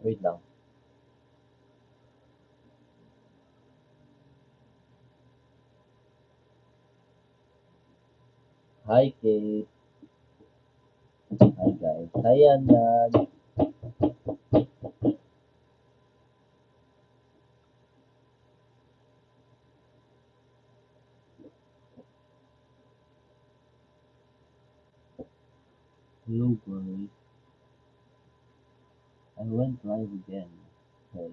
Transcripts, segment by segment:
Wait lang. Hi, Kate. Hi, guys. Hi, Anad. Hello, guys. I went live again. Well,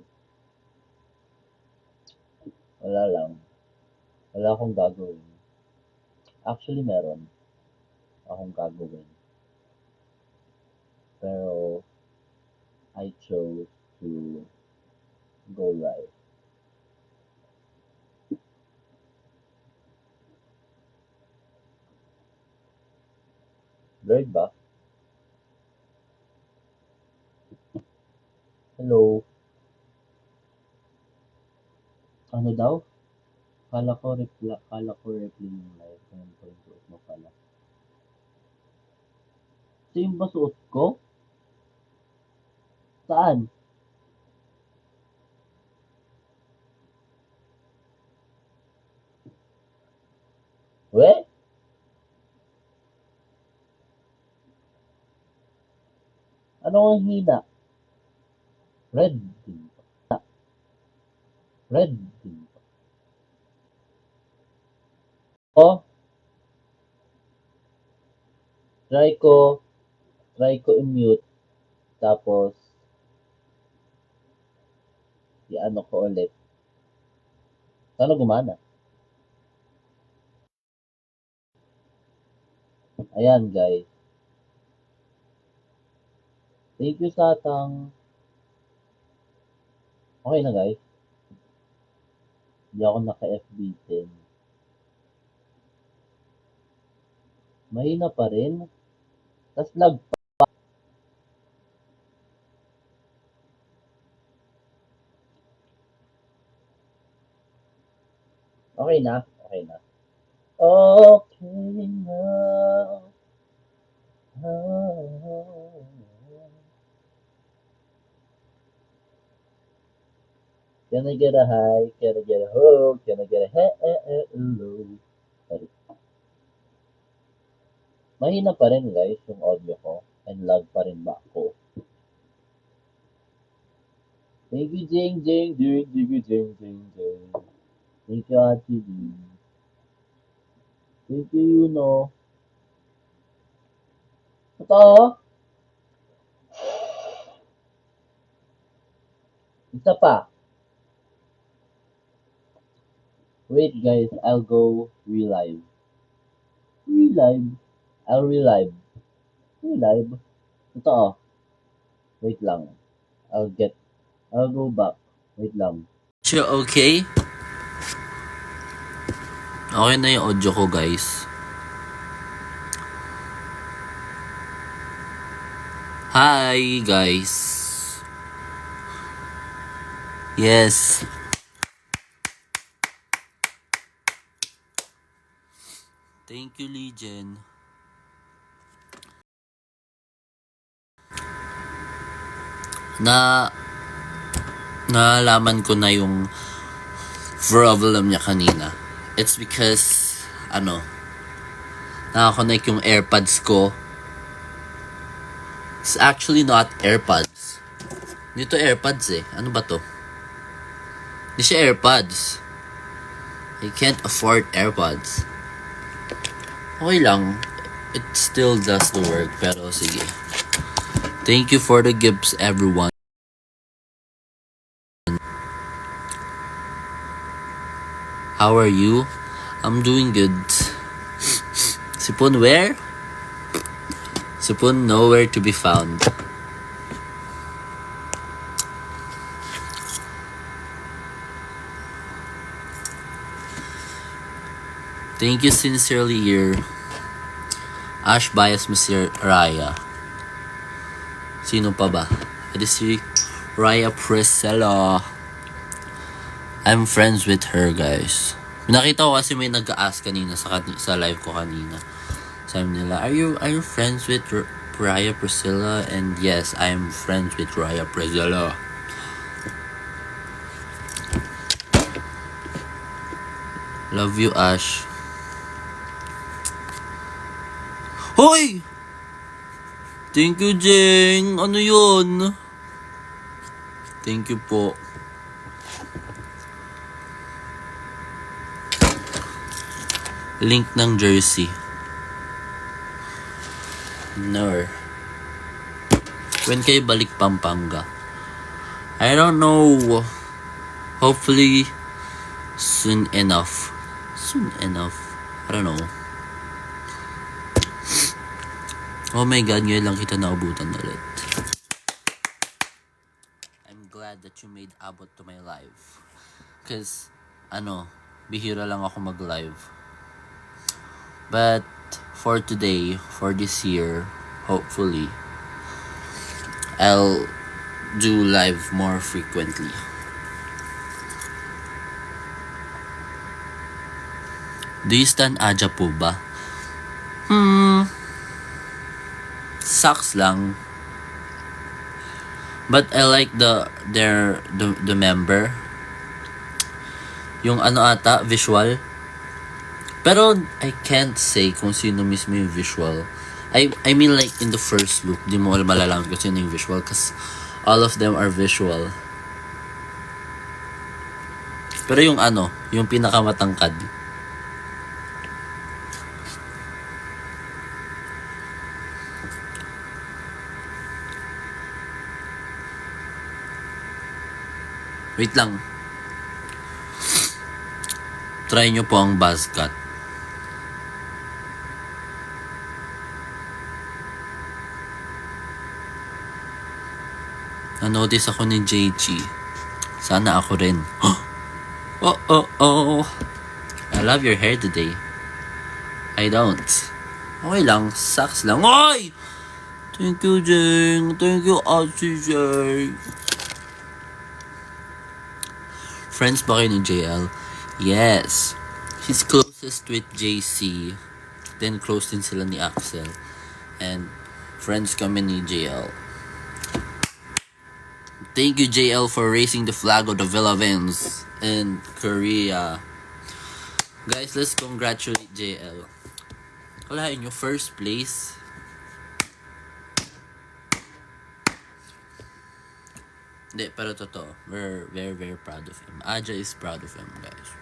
wala lang. Wala akong gagawin. Actually, meron akong gagawin. Pero, I chose to go live. Blurred ba? Hello? Ano daw? Kala ko reply yung live. Ngayon ko yung suot mo pala. Same ba suot ko? Saan? We? Ano ang hina? Red din ba? Red din ba? Oh, try ko, try ko i-mute. Tapos, i-ano ko ulit. Sana gumana. Ayan, guys. Thank you, Satang. Okay na, guys. Hindi ako naka-FB 10. Mahina pa rin. Tas lag pa. Okay na. Okay na. Okay na. Can I get a hi? Can I get a ho? Can I get a hello? Sorry. Mahina pa rin, guys, yung audio ko. And lag pa rin ba ako? Thank you, Jing, Jing, Jing, Jing, Jing, Jing, Jing. Thank you, Ate Jing. Thank you, Yuno. Totoo? Isa pa. Wait, guys, I'll go relive. Relive? I'll relive. Relive? Totoo. Wait lang. I'll go back. Wait lang. Siya okay? Okay na yung audio ko, guys. Hi, guys. Yes. Thank you, Legion. Nalaman ko na yung problem niya kanina. It's because, nakakonect yung AirPods ko. It's actually not AirPods. Dito AirPods eh. Ano ba to? Hindi siya AirPods. I can't afford AirPods. Okay lang. It still does the work. Pero sige. Thank you for the gifts, everyone. How are you? I'm doing good. Sipon where? Sipon nowhere to be found. Thank you sincerely here. Ash bias mo si Raya. Sino pa ba? Ito si Raya Priscilla. I'm friends with her, guys. Nakita ko kasi may nag-ask kanina sa live ko kanina. Sabi nila, are you friends with Raya Priscilla? And yes, I'm friends with Raya Priscilla. Love you, Ash. Hoy! Thank you, Jeng. Ano yun? Thank you po. Link ng jersey. No. When kayo balik Pampanga? I don't know. Hopefully, soon enough. Soon enough. I don't know. Oh my God, ngayon lang kita naabutan ulit. I'm glad that you made abot to my life. Cause, bihira lang ako mag-live. But, for today, for this year, hopefully, I'll do live more frequently. Do you stand Aja po ba? Sucks lang. But I like the member. Yung visual. Pero I can't say kung sino mismo yung visual. I mean like in the first look, di mo malalaman kung sino yung visual kasi all of them are visual. Pero yung yung pinakamatangkad. Wait lang. Try nyo po ang buzz cut. Na-notice ako ni JG. Sana ako rin. Oh. I love your hair today. I don't. Okay lang. Sucks lang. Oy! Thank you, Jeng. Thank you, Jeng. Friends ba kayo ni JL? Yes. He's closest with JC. Then close din sila ni Axel. And friends kami ni JL. Thank you, JL, for raising the flag of the Philippines in Korea. Guys, let's congratulate JL. Kalahin nyo, first place. Hindi, pero totoo. We're very, very proud of him. Aja is proud of him, guys.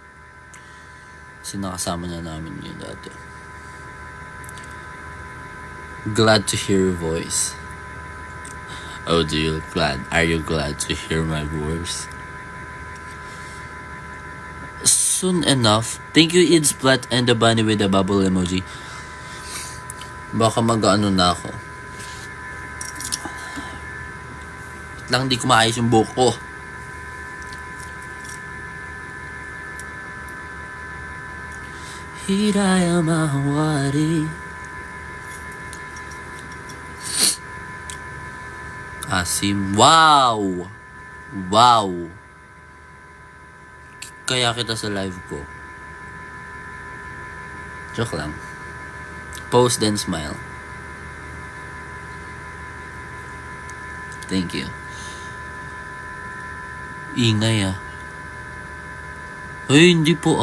Kasi nakasama na namin yun dati. Glad to hear your voice. Oh, do you look glad? Are you glad to hear my voice? Soon enough. Thank you, Ids Plat and the bunny with the bubble emoji. Baka mag-ano na ako. Lang di ko maayos yung buhok ko. Hiraya mahawari. Asim. Wow! Kaya kita sa live ko. Joke lang. Post then smile. Thank you. Ingay Ay, hindi po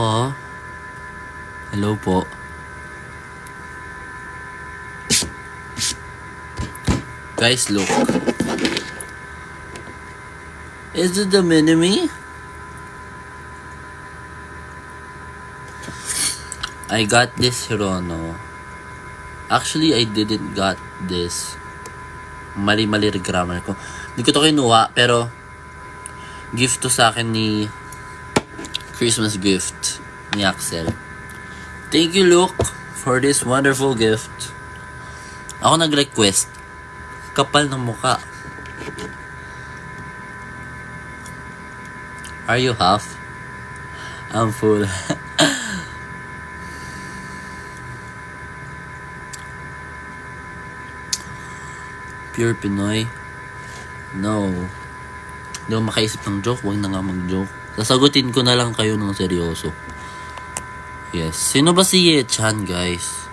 Hello po. Guys, look. Is it the mini-me? I got this Hirono. Actually, I didn't got this. Mali-mali grammar ko. Hindi ko to kinuha, pero gift to sa akin ni Christmas gift ni Axel. Thank you, Luke, for this wonderful gift. Ako nag-request. Kapal ng muka. Are you half? I'm full. Pure Pinoy? No. Hindi ako makaisip ng joke. Huwag na nga mag-joke. Sasagutin ko na lang kayo ng seryoso. Yes. Sino ba si Ye-chan, guys?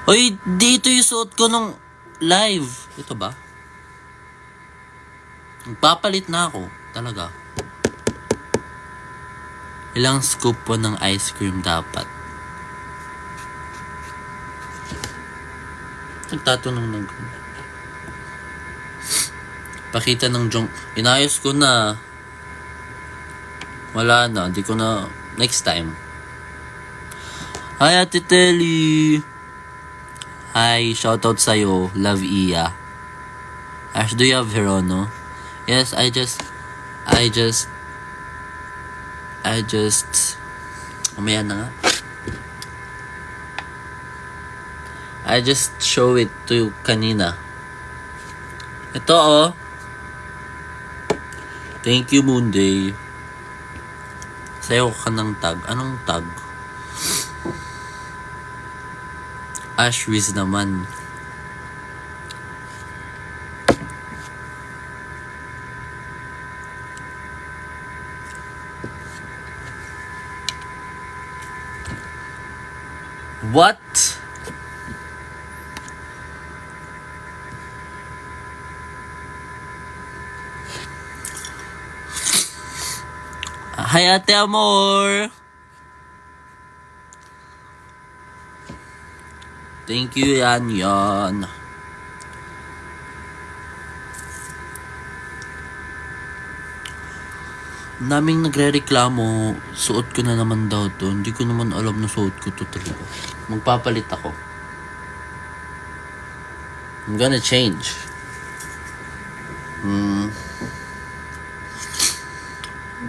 Hoy, dito yung suot ko nung live. Ito ba? Magpapalit na ako. Talaga. Ilang scoop po ng ice cream dapat? Nagtatanong ng pakita ng junk. Inayos ko na. Wala na. Di ko na. Next time. Hi, Ate Telly. Hi. Shoutout sa'yo. Love Iya. Ash, do you have Hirono? Yes, I just umaya na nga. I just show it to you kanina. Ito oh. Thank you, Moonday. Sayo ka ng tag. Anong tag? Ash Riz naman. What? Hi, Ate Amor. Thank you, yan. Naming nagre-reklamo, suot ko na naman daw to. Hindi ko naman alam na suot ko to talaga. Magpapalit ako. I'm gonna change.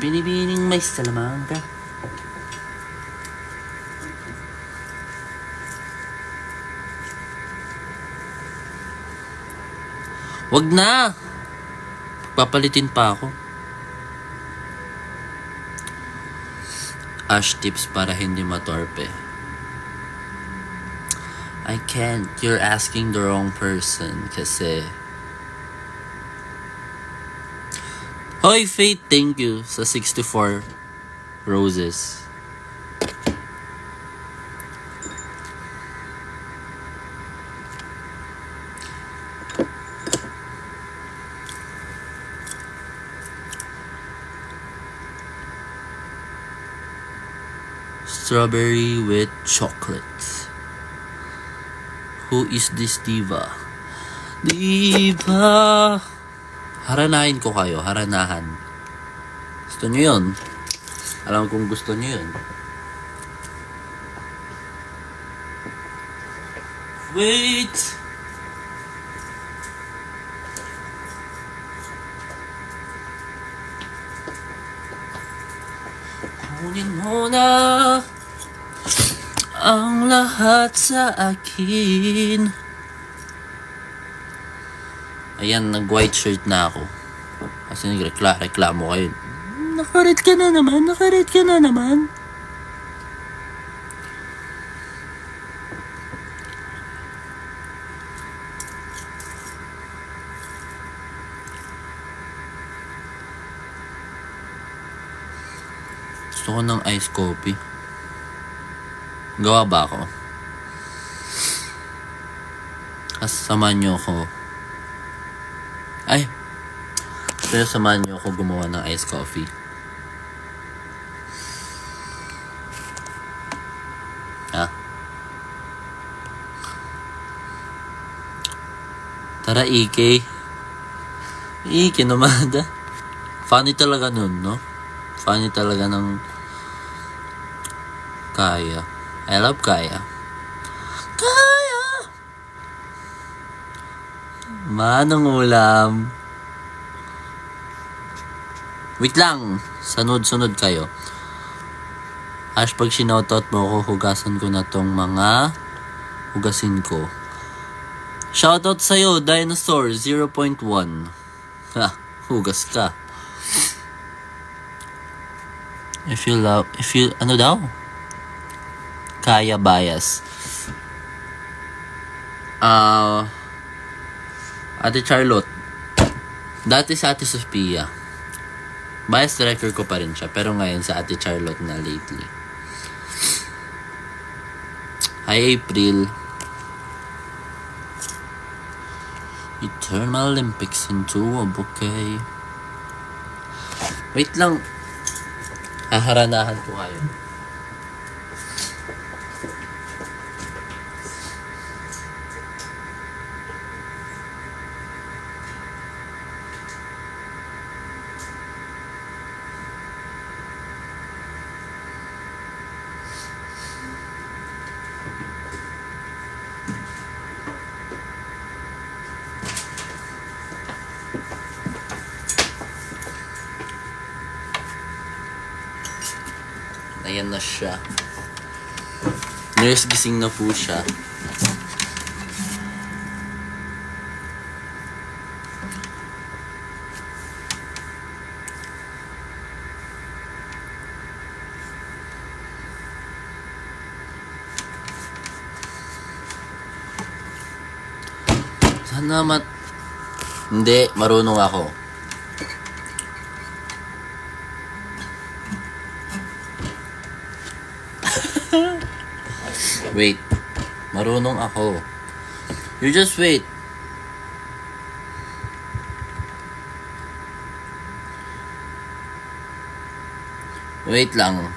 Binibining may salamangka. Wag na! Papalitin pa ako. Ash tips para hindi matorpe. I can't. You're asking the wrong person kasi. Hoy, Faith, thank you sa 64 roses. Strawberry with chocolate. Who is this diva? Diva! Haranahin ko kayo. Haranahan. Gusto nyo yun? Alam kong gusto nyo yun. Wait! Kunin mo na ang lahat sa akin. Ayan, nag-white shirt na ako. Kasi nagreklamo kayo. Nakarit ka na naman. Gusto ko ng iced coffee. Gawa ba ako? Samahan nyo ako. Ay! Pero samahan nyo ako gumawa ng iced coffee. Ha? Tara, Ike. Ike naman. Funny talaga nun, no? Funny talaga ng Kaya. I love Kaya. Kaya! Manong ulam. Wait lang. Sunod kayo. Ash, pag sinautot mo ako, hugasan ko na tong mga hugasin ko. Shoutout sa'yo, Dinosaur 0.1. Ha, hugas ka. Ano daw? Kaya bias. Ate Charlotte. Dati sa Ate Sophia. Bias director ko pa rin siya. Pero ngayon sa Ate Charlotte na lately. Hi, April. You turn my Olympics into a bouquet. Wait lang. Haharanahan ko kayo. Ayan na siya. Nurse, gising na po siya. Sana Hindi, marunong ako. Wait. Marunong ako. You just wait. Wait lang.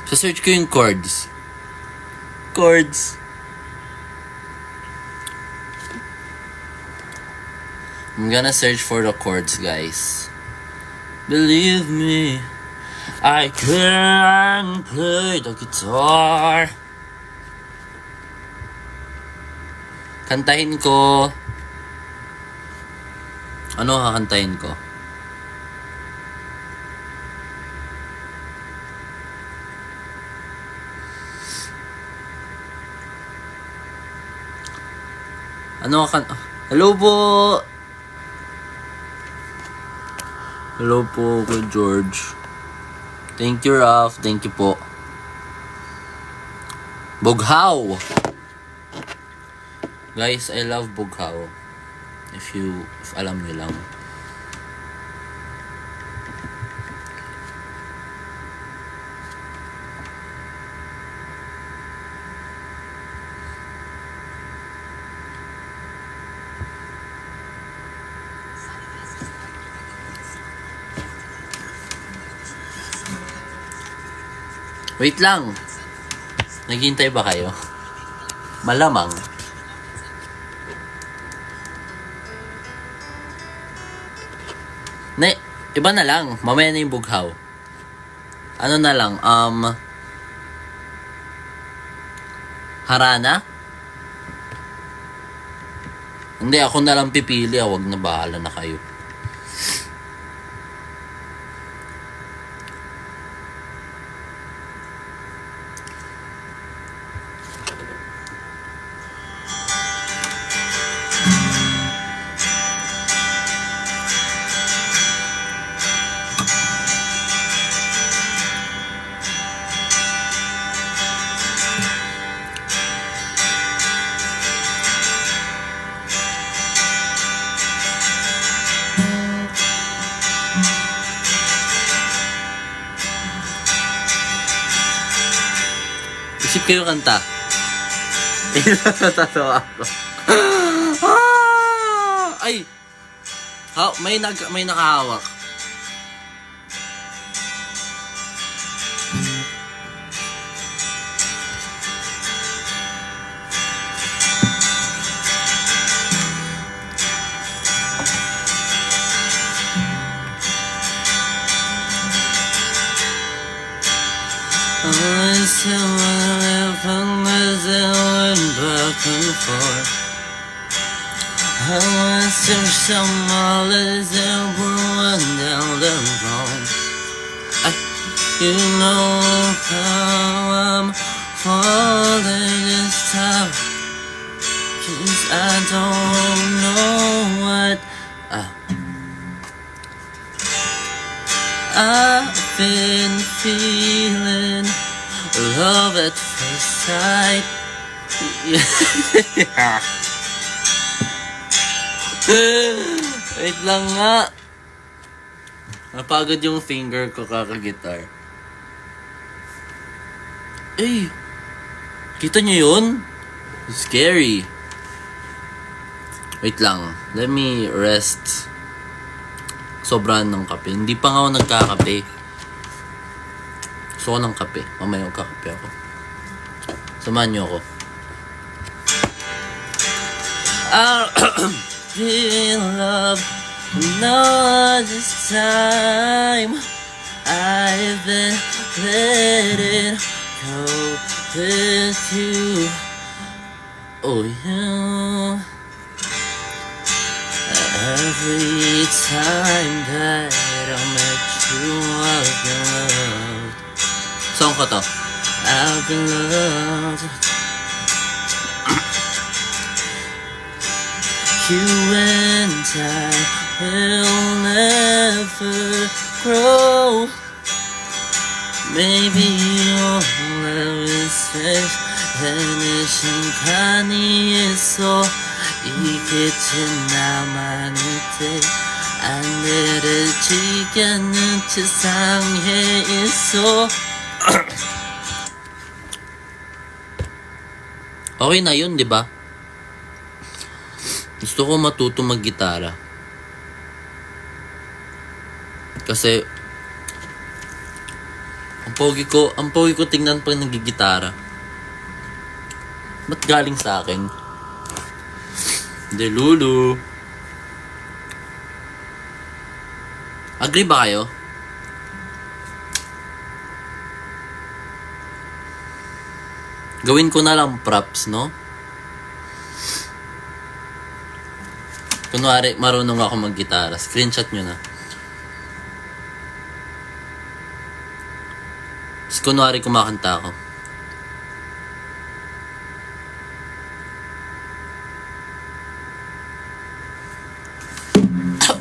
Sa-search ko yung chords. Chords. I'm gonna search for the chords, guys. Believe me, I can play the guitar. Kantahin ko. Ano kakantahin ko? Hello po! Hello po, Kuya George. Thank you, Ralph. Thank you po. Bughaw! Guys, I love Bughaw. If alam niyo lang. Wait lang. Naghihintay ba kayo? Malamang. Iba na lang. Mamaya na yung Bughaw. Ano na lang? Harana? Hindi, ako na lang pipili. Huwag na, bahala na kayo. Isip kayo kanta. Natatawa ako. Ay! May nakahawak. I still wanna live and back and forth. I wanna search some dollars and run down the road. You know how I'm falling this time, 'cause I don't know what I've been feeling. Love at first sight. Wait lang nga. Napagod yung finger ko kaka-guitar. Eh, kita niyo yun? Scary. Wait lang. Let me rest. sobrahan ng kape. Hindi pa nga ako nagkakape. Gusto ko ng kape. Mamaya magkakape ako. Samahan niyo ako. I'll be in love all this time. I've been letting go with you. Oh, you. Every time that I met you, I've been loved. Song ko to. I've been loved. You and I will never grow. Maybe all I was said 시간이 있어 이게 지나만 때 하늘을 지켜는 세상에 있어. Okay na yun, di ba? Gusto ko matuto mag-gitara. Kasi ang pogi ko tingnan pag nagigitara. Ba't galing sa akin? Delulu. Agree ba kayo? Gawin ko na lang props, no? Kunwari, marunong ako mag-gitara. Screenshot nyo na. Tapos kunwari, kumakanta ako.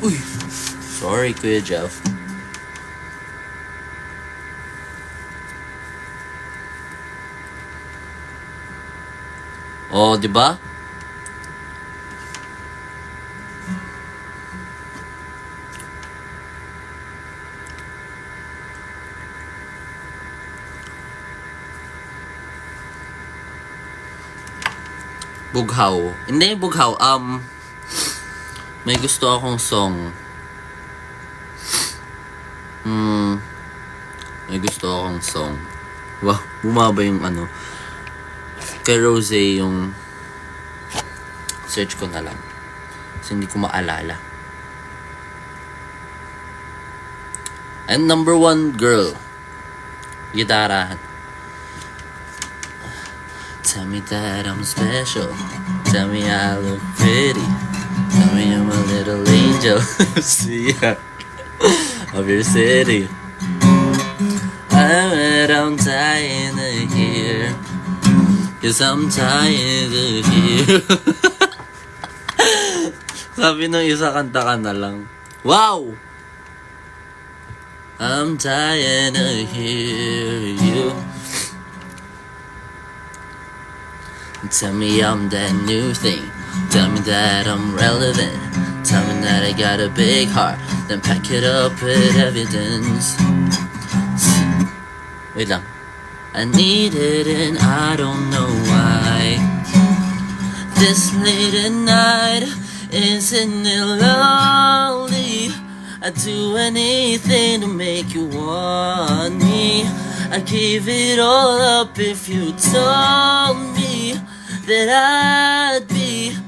Uy! Sorry, Kuya Jeff. Oh, di ba? Bughaw. Hindi, bughaw. May gusto akong song. May gusto akong song. Wow, bumaba yung ano. Kay Rose yung search ko na lang. Kasi hindi ko maalala. And number 1 girl. Gitarahan. Tell me that I'm special. Tell me I look pretty. Tell me I'm a little angel. See ya. Of your city. I'm dying to hear. Cause I'm dying to hear. Sabi nung isa, kanta ka na lang. Wow! I'm dying to hear you. Tell me I'm that new thing. Tell me that I'm relevant. Tell me that I got a big heart. Then pack it up with evidence. Wait lang. I need it and I don't know why. This late at night, isn't it lonely? I'd do anything to make you want me. I'd give it all up if you told me that I'd be.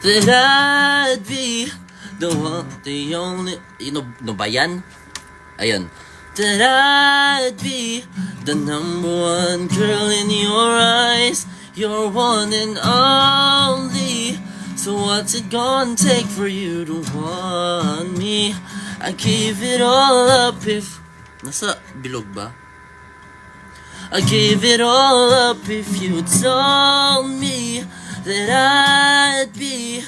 That I'd be the one, the only. No ba yan? Ayun. That I'd be the number 1 girl in your eyes. You're one and only. So what's it gonna take for you to want me? I give it all up if... Nasa bilog ba? I give it all up if you told me that I'd be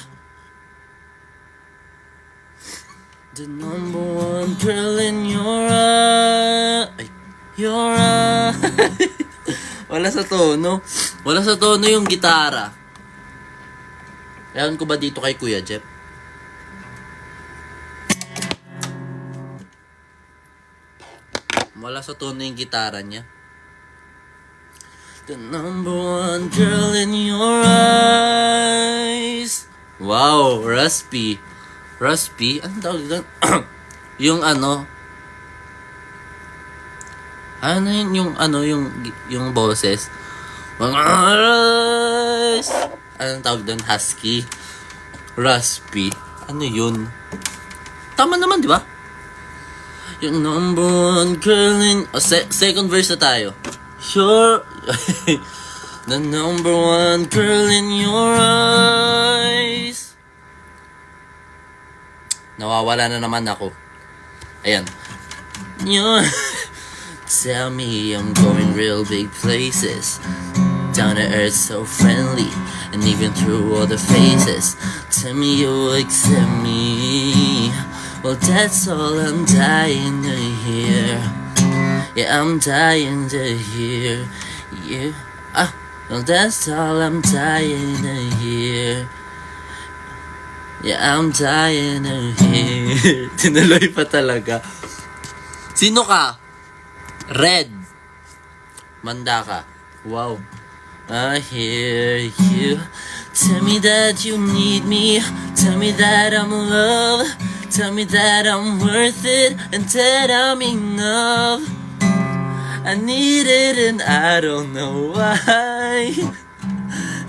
the number 1 girl in your eyes. Your eyes. Wala sa tono. Wala sa tono yung gitara. Ewan ko ba dito kay Kuya Jeff? Wala sa tono yung gitara niya. The number one girl in your eyes. Wow, raspy. Raspy? Ano tawag doon? Yung ano? Ano yun? Yung boses? Mga eyes. Anong tawag doon? Husky? Raspy? Ano yun? Tama naman, di ba? Yung number one girl in... second verse na tayo. You're... the number one girl in your eyes. Nawawala na naman ako. Ayan. You're... Tell me I'm going real big places. Down to earth so friendly. And even through all the phases. Tell me you'll accept me. Well, that's all I'm dying to hear. Yeah, I'm dying to hear you. Well, that's all I'm dying to hear. Yeah, I'm dying to hear. Tinuloy pa talaga. Sino ka? Red. Manda ka. Wow. I hear you. Tell me that you need me. Tell me that I'm loved. Tell me that I'm worth it. And that I'm enough. I need it and I don't know why.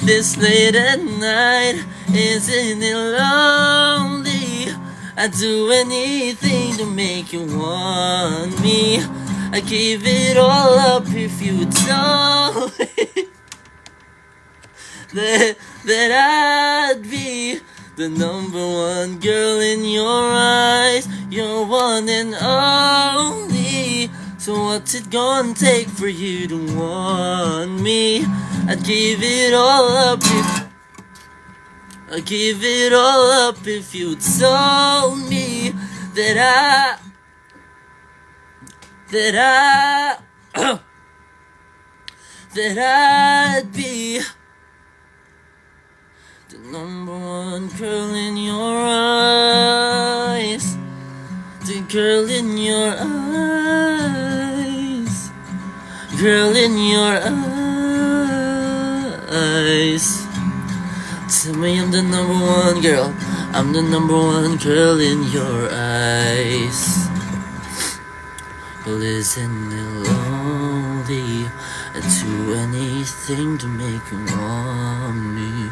This late at night, isn't it lonely? I'd do anything to make you want me. I give it all up if you told me that I'd be the number one girl in your eyes. You're one and only. So what's it gonna take for you to want me? I'd give it all up if you told me that I'd be the number one girl in your eyes. The girl in your eyes. Girl in your eyes. Tell me I'm the number one girl. I'm the number one girl in your eyes. Well, isn't it lonely? I'd do anything to make you want me.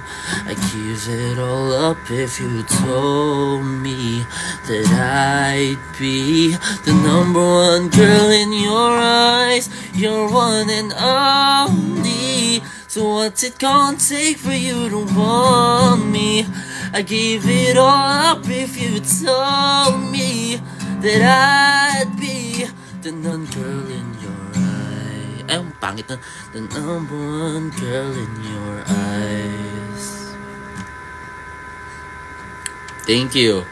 I'd give it all up if you told me that I'd be the number one girl in your eyes. You're one and only. So what's it gonna take for you to want me? I'd give it all up if you told me that I'd be the number girl in your eye. Ay, ang pangit na. The number one girl in your eyes. Thank you.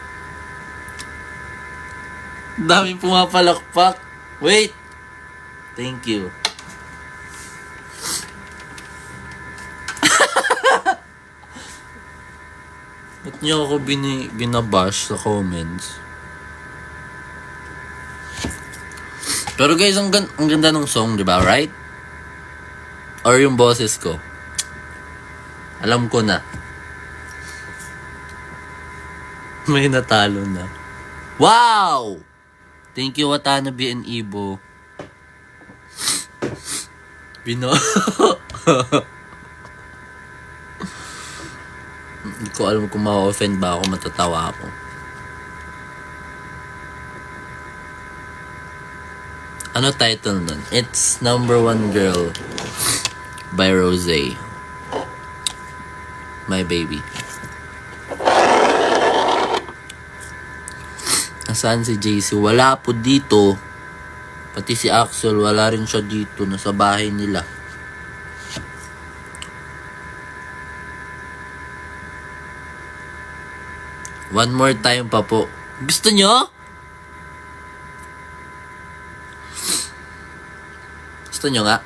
Daming pumapalakpak. Wait. Thank you. Ba't niyo ako binabash sa comments? Pero guys, ang ganda ng song, di ba? Right? Or yung boses ko. Alam ko na. May natalo na. Wow! Thank you, Watanabe and Ibo. Hindi ko alam kung ma-offend ba ako, matatawa ako. Ano title nun? It's Number One Girl by Rosé. My baby. Nasaan si JC? Wala po dito. Pati si Axel, wala rin siya dito. Nasa bahay nila. One more time pa po. Gusto nyo? Gusto nyo nga?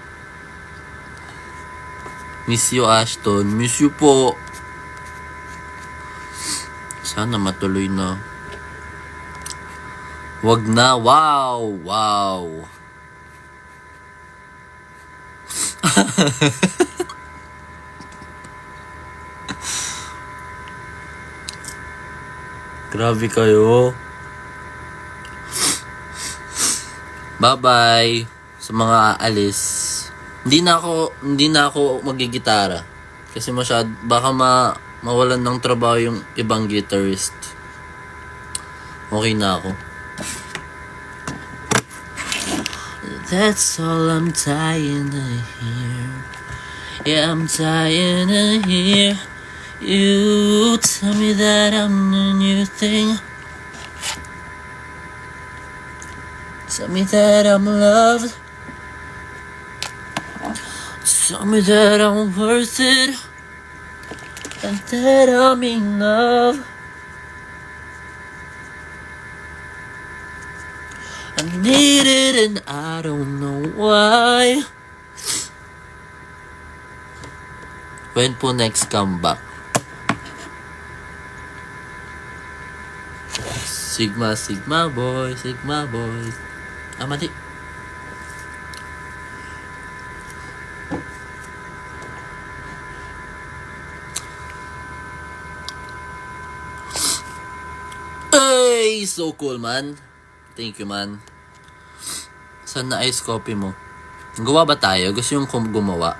Miss you, Ashton. Miss you po. Sana matuloy na. Wag na. Wow. Wow. Grabe kayo. Bye-bye sa mga aalis. Hindi na ako magigitara. Kasi baka mawalan ng trabaho yung ibang guitarist. Okay na ako. That's all I'm trying to hear. Yeah, I'm trying to hear you tell me that I'm the new thing. Tell me that I'm loved. Tell me that I'm worth it. And that I'm in love. I need it and I don't know why. When po next comeback? Sigma, Sigma boy, Sigma boy. Mati. Ay, so cool man. Thank you man. Saan na ice coffee mo? Gawa ba tayo? Gusto yung gumawa?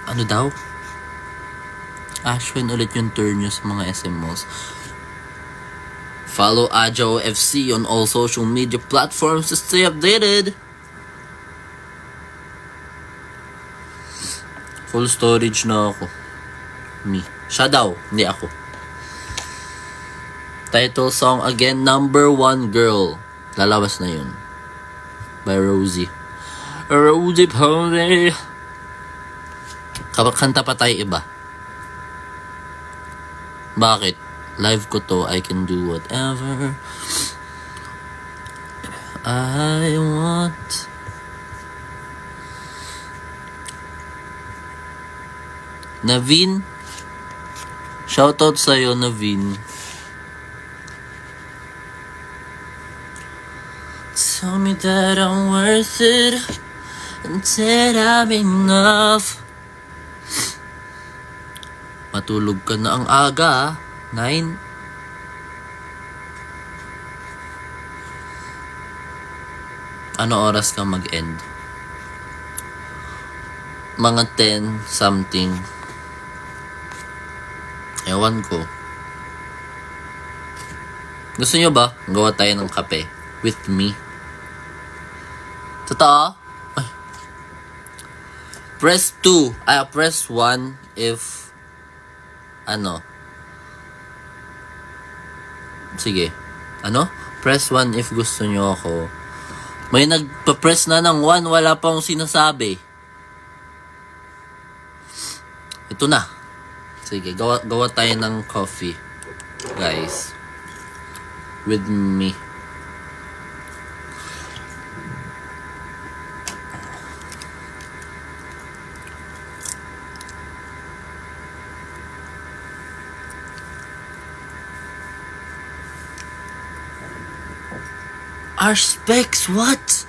Ano daw? Ashwin ulit yung turn nyo sa mga SM malls. Follow Ajo FC on all social media platforms to stay updated. Full storage na ako. Me. Siya daw, hindi ako. Title song again, Number 1 Girl. Lalabas na yun. By Rosie. Rosie Pony. Kanta pa tayo iba. Bakit? Live ko to, I can do whatever I want. Naveen, shoutout sa'yo, Naveen. Tell me that I'm worth it and that I'm enough. Matulog ka na ang aga, 9. Ano oras ka mag-end? Mga 10 something. Ewan ko. Gusto nyo ba gawa tayo ng kape with me? Totoo? Ay. Press 2. Press 1 if sige. Press 1 if gusto nyo ako. May nagpa-press na ng 1, wala pang sinasabi. Ito na. Sige, gawa tayo ng coffee. Guys. With me. Ash Specs, what?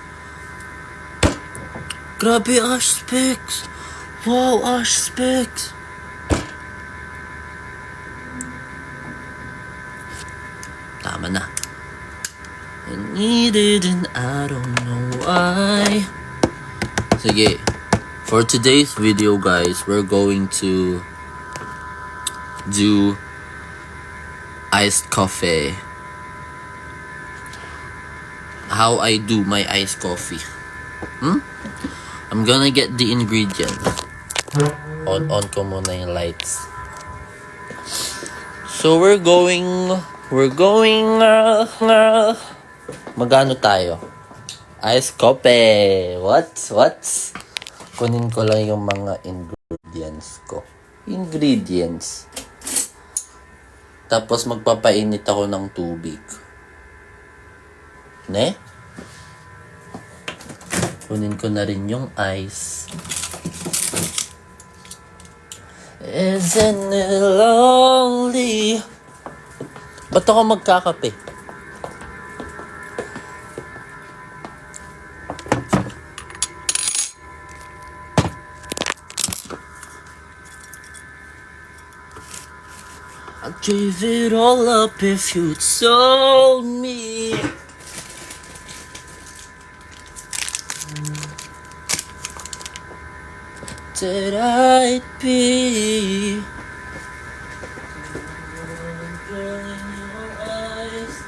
Grabe, Ash Specs. Wow, Ash Specs. Tama na. I need it and I don't know why. Sige. For today's video, guys, we're going to do iced coffee. How I do my iced coffee. I'm gonna get the ingredients. On ko muna yung lights. So we're going magano tayo? Iced coffee. What? Kunin ko lang yung mga ingredients ko. Tapos magpapainit ako ng tubig. Ne? Kunin ko na rin yung ice. Isn't it lonely? Ba't ako magkakape? Give it all up if you told me that I'd be girl in your eyes.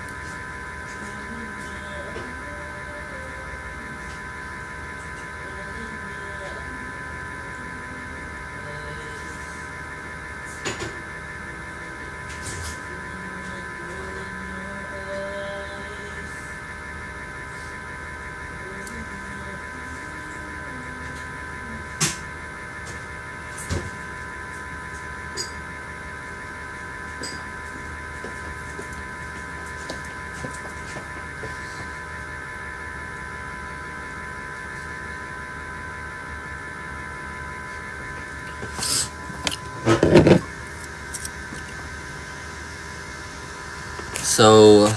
So,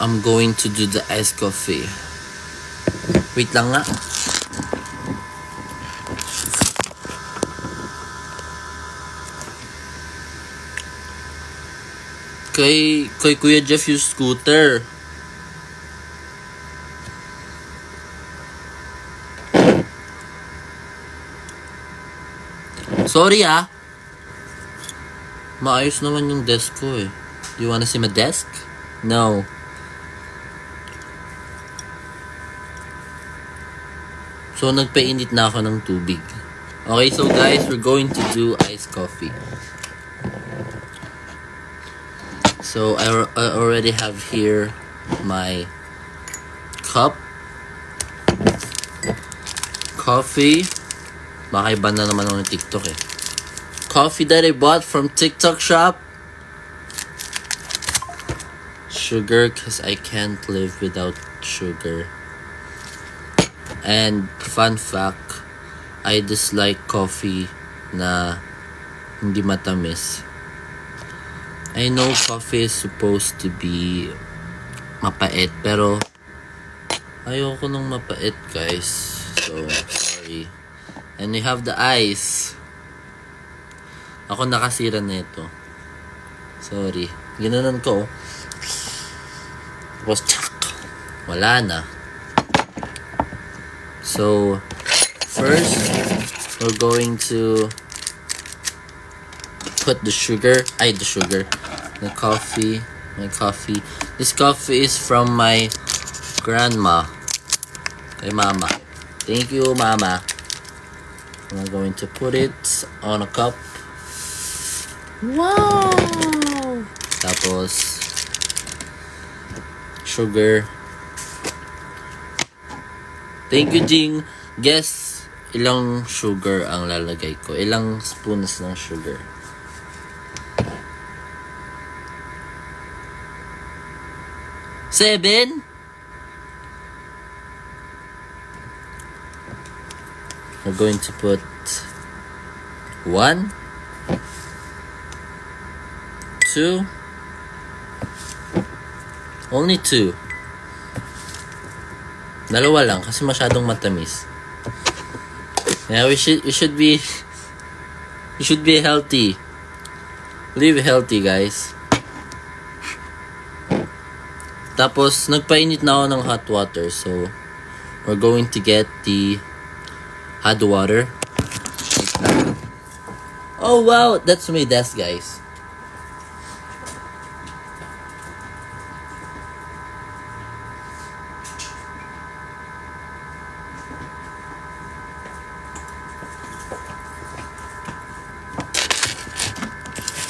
I'm going to do the iced coffee. Wait lang nga. Kay Kuya Jeff yung scooter. Sorry maayos naman yung desk ko eh. Do you wanna see my desk? No. So nagpainit na ako ng tubig. Okay, so guys, we're going to do iced coffee. So I already have here my cup, coffee. Baka iba na naman ako ng TikTok eh. Coffee that I bought from TikTok shop. Sugar, cause I can't live without sugar. And fun fact, I dislike coffee na hindi matamis. I know coffee is supposed to be mapait, pero ayoko nung mapait, guys. So, sorry. And we have the ice. Ako nakasira na ito. Sorry. Ginanon ko. Tapos, tsak. Wala na. So, first, we're going to put the sugar. The coffee. My coffee. This coffee is from my grandma. Kay mama. Thank you, mama. I'm going to put it on a cup. Wow! Tapos, sugar. Thank you, Jing. Guess, ilang sugar ang lalagay ko? Ilang spoons ng sugar? 7? We're going to put 1, 2, only 2. Dalawa lang kasi masyadong matamis. Yeah, we should be healthy. Live healthy, guys. Tapos nagpainit na ako ng hot water, so we're going to get the hot water. Oh wow, that's my desk, guys.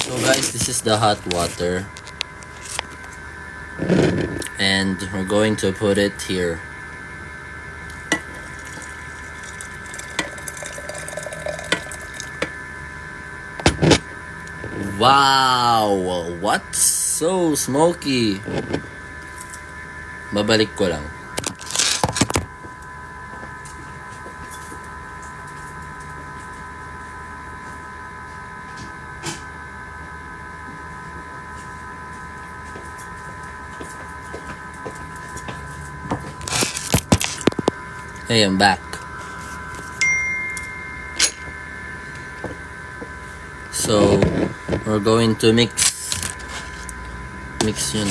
So guys, this is the hot water. And we're going to put it here. Wow! What? So smoky. Babalik ko lang. Hey, I'm back. So, we're going to mix yun.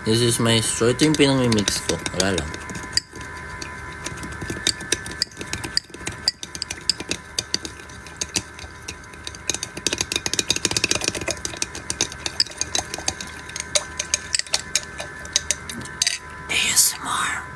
This is my straw. Ito yung pinang-mix ko. Wala lang. ASMR.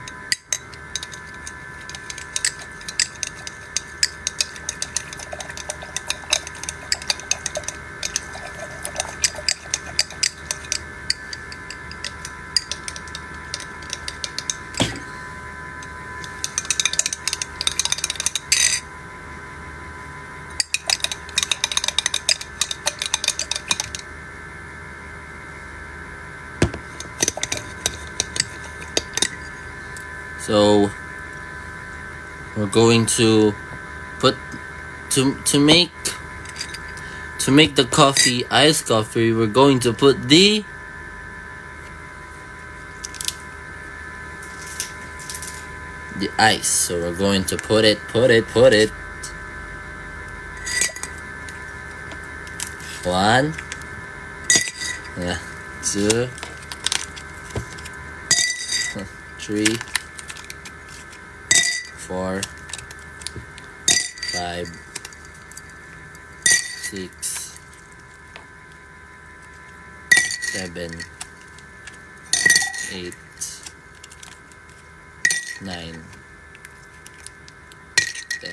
So we're going to put to make the coffee, iced coffee, we're going to put the ice. So we're going to put it. 1, 2, 3, 4, 5, 6, 7, 8, 9, 10.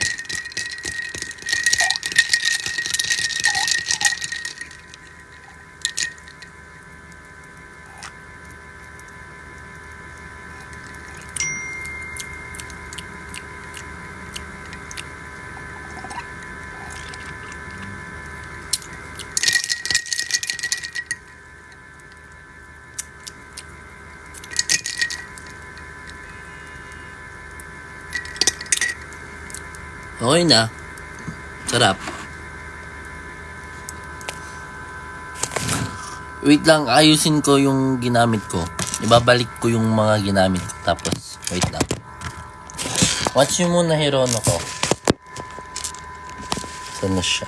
Okay na. Sarap. Wait lang, ayusin ko yung ginamit ko. Ibabalik ko yung mga ginamit ko. Tapos, wait lang. Watch nyo muna, Hirono ko. Saan na siya?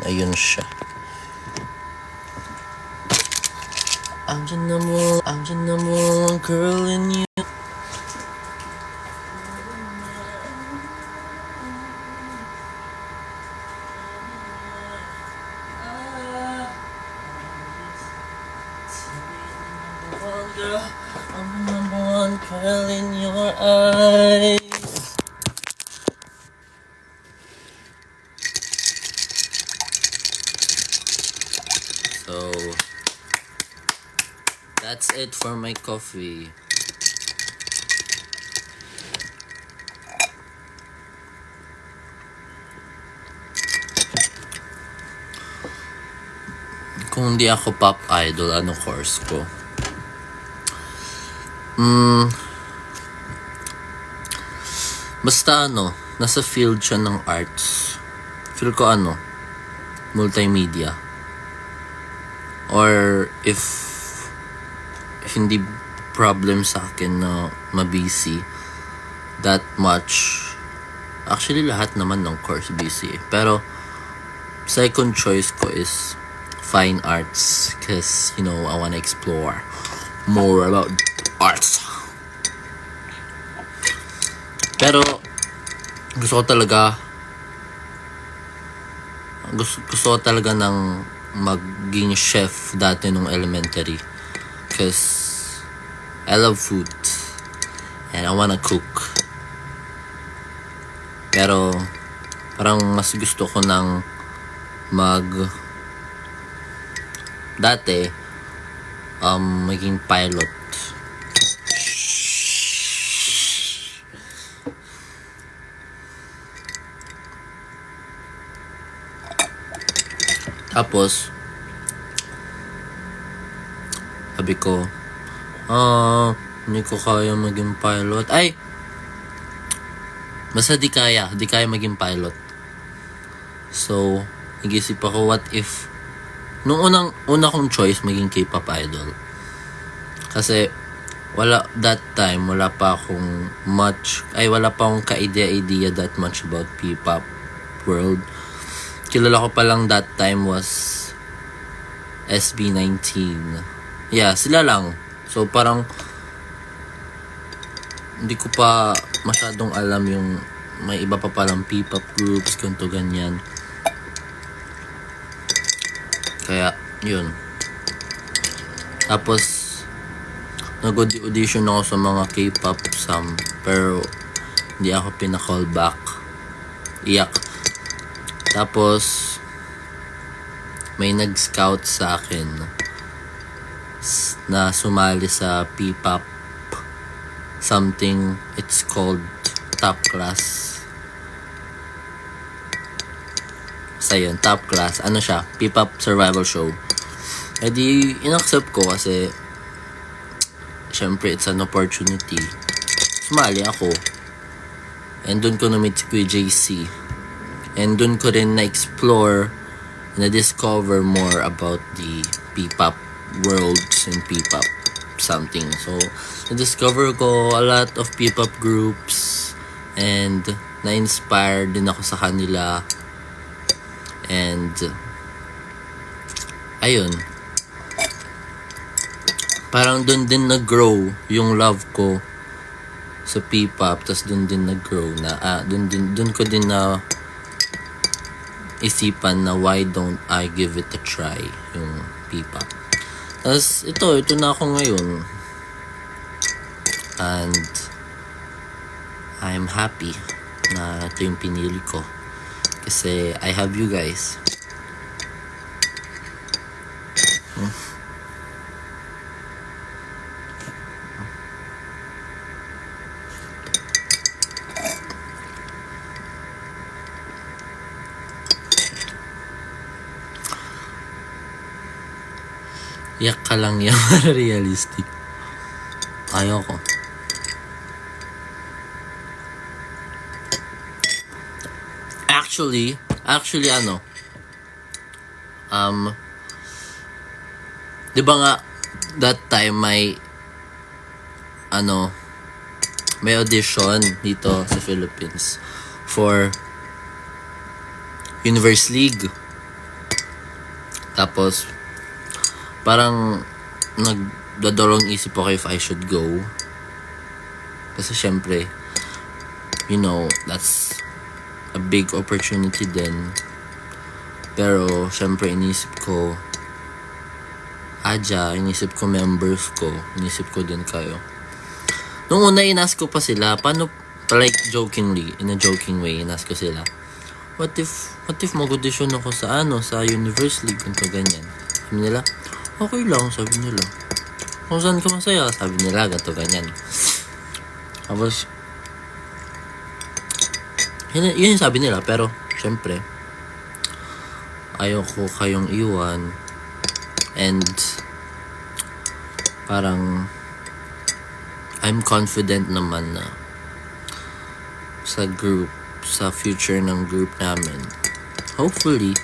Ayun siya. Andyan na mo, girl in you. Girl, I'm the number one girl in your eyes. So that's it for my coffee. Kung hindi ako pop idol, ano course ko? Basta nasa field siya ng arts. Feel ko multimedia. Or if hindi problem sa akin na mabisi that much. Actually, lahat naman ng course busy. Pero, second choice ko is fine arts. Because, I wanna explore more about arts. Pero gusto ko talaga ng maging chef dati nung elementary, cause I love food and I wanna cook. Pero parang mas gusto ko ng maging pilot. Tapos, sabi ko, hindi ko kaya maging pilot. Ay! Basta di kaya maging pilot. So, nag-isip ako, what if, nung una kong choice, maging K-pop idol. Kasi, that time, wala pa akong ka-idea that much about P-pop world. Kilala ko pa lang that time was SB19. Yeah, sila lang. So, parang hindi ko pa masyadong alam yung may iba pa palang P-pop groups, ganito, ganyan. Kaya, yun. Tapos, nag-audition ako sa mga K-pop pero hindi ako pina-call back. Iyak. Tapos, may nag-scout sa akin na sumali sa P-pop something, it's called Top Class. Basta yun, Top Class. Ano siya? P-pop survival show. E di, in-accept ko kasi syempre, it's an opportunity. Sumali ako. And dun ko na-meet si Kuya JC. And dun ko rin na-explore, na-discover more about the P-pop worlds and P-pop something. So, na-discover ko a lot of P-pop groups and na-inspired din ako sa kanila. And, ayun. Parang dun din nag-grow yung love ko sa P-pop, tas dun din nag-grow na dun ko din na isipan na why don't I give it a try yung P-pop. Tas ito na ako ngayon. And I'm happy na ito yung pinili ko kasi I have you guys. Yak ka lang yan, realistic. Ayoko. Actually, di ba nga, that time may audition dito sa Philippines for Universe League. Tapos, parang nagdadalawang isip ako if I should go. Kasi syempre, that's a big opportunity din. Pero syempre inisip ko inisip ko members ko, inisip ko din kayo. Nung una inas ko pa sila, like jokingly, in a joking way, inas ko sila. What if mag-audition ako sa Universe League, ganito ganyan. Sabi nila, okay lang, sabi nila. Kung saan ka masaya, sabi nila, ganito ganyan. Tapos, yun yung sabi nila, pero syempre, ayoko kayong iwan. And parang I'm confident naman na sa future ng group namin, hopefully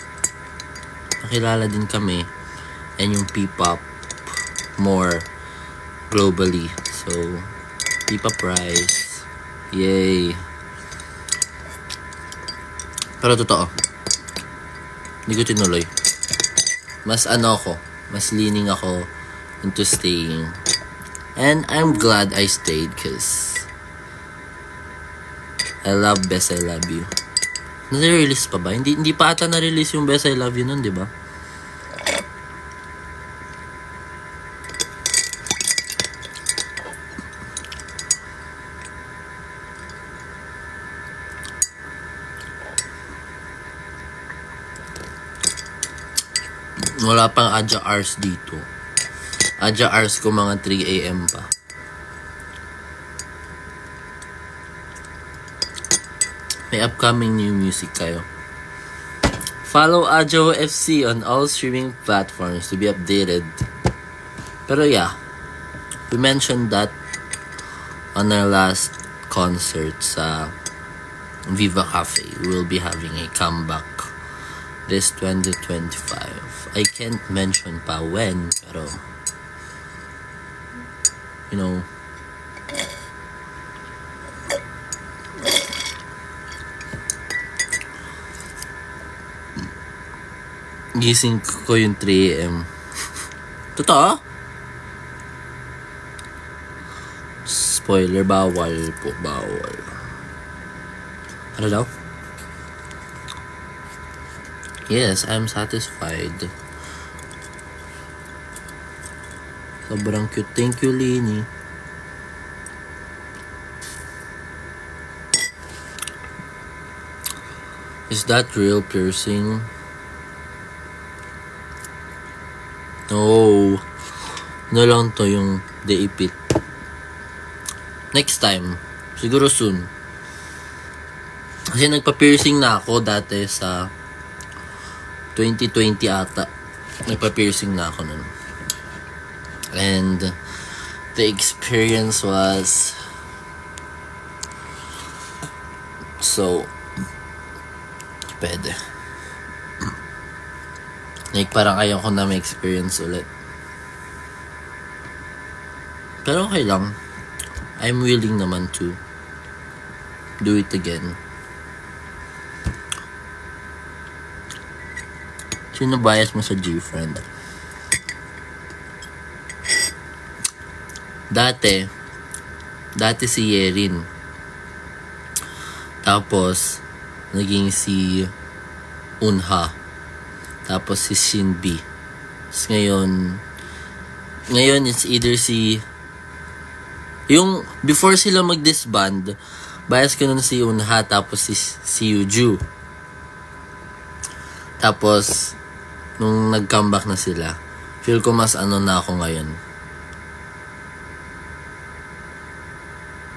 makilala din kami and yung P-pop more globally. So, P-pop Rise, yay. Pero totoo, hindi ko tinuloy. Mas leaning ako into staying. And I'm glad I stayed because I love Best I Love You. Na-release pa ba? Hindi pa ata na-release yung Best I Love You nun, di ba? Wala pang Adja Ars dito. Adja Ars ko mga 3 AM pa. May upcoming new music kayo. Follow Adjo FC on all streaming platforms to be updated. Pero yeah, we mentioned that on our last concert sa Viva Cafe. We will be having a comeback this 2025. I can't mention pa when, pero gising ko yung 3 a.m. Totoo? Spoiler, bawal po, bawal. Ano daw? Yes, I'm satisfied. Sobrang cute. Thank you, Lini. Is that real piercing? No. Ano lang to yung deipit. Next time. Siguro soon. Kasi nagpa-piercing na ako dati sa 2020 ata. Nagpa-piercing na ako nun. And the experience was so pwede. Like parang ayaw ko na may experience ulit. Pero okay lang. I'm willing naman to do it again. Sino bias mo sa G-Friend? Dati si Yerin. Tapos naging si Unha. Tapos si Shinbi. Tapos ngayon it's either si yung before sila mag-disband, bias ko nun si Unha, tapos si Yuju. Tapos nung nag-comeback na sila, feel ko mas ano na ako ngayon.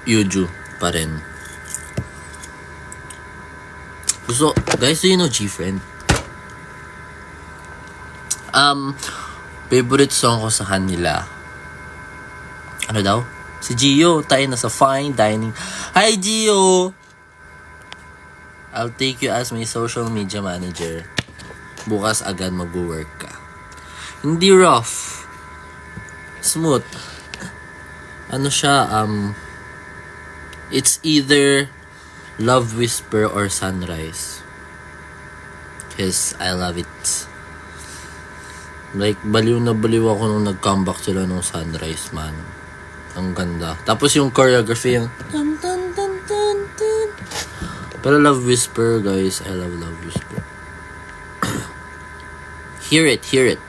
Yuju pa rin. Guys, do you know G-Friend? Favorite song ko sa kanila. Ano daw? Si Gio, tayo na sa fine dining. Hi, Gio! I'll take you as my social media manager. Bukas agad mag-work ka. Hindi rough. Smooth. Ano siya, it's either Love Whisper or Sunrise. Because I love it. Like, baliw na baliw ako nung nag-comeback sila nung Sunrise, man. Ang ganda. Tapos yung choreography, yung dun, dun, dun, dun, dun. Pero Love Whisper, guys. I love Love Whisper. Hear it, hear it.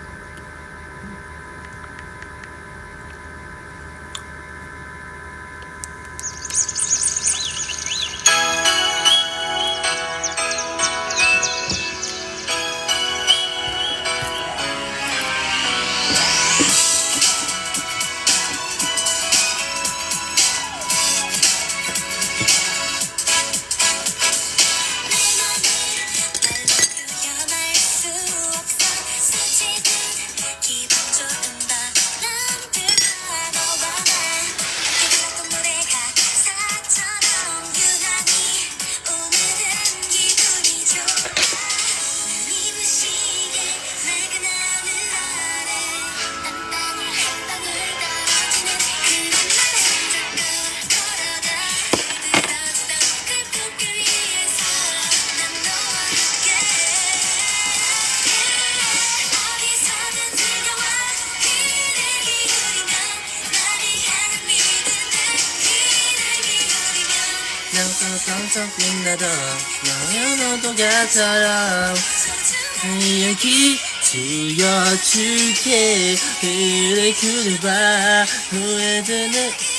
something that 너는 똑같아라 이야기 들려줄게 그래 그래봐 후회되는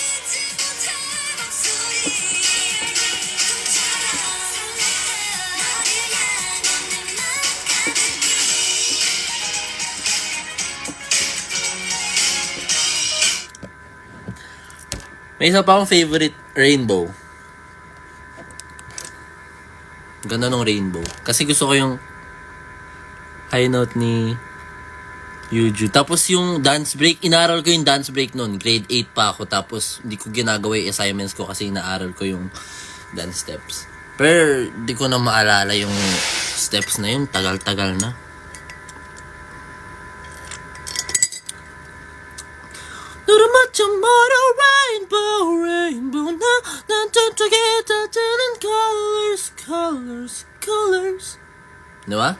May isa pa akong favorite, Rainbow. Ganda nung Rainbow. Kasi gusto ko yung high note ni Yuju. Tapos yung dance break, inaral ko yung dance break nun. Grade 8 pa ako. Tapos hindi ko ginagawa yung assignments ko kasi inaaral ko yung dance steps. Pero di ko na maalala yung steps na yun. Tagal-tagal na. Tomorrow, rainbow, rainbow, na together, in colors, colors, colors. Diba?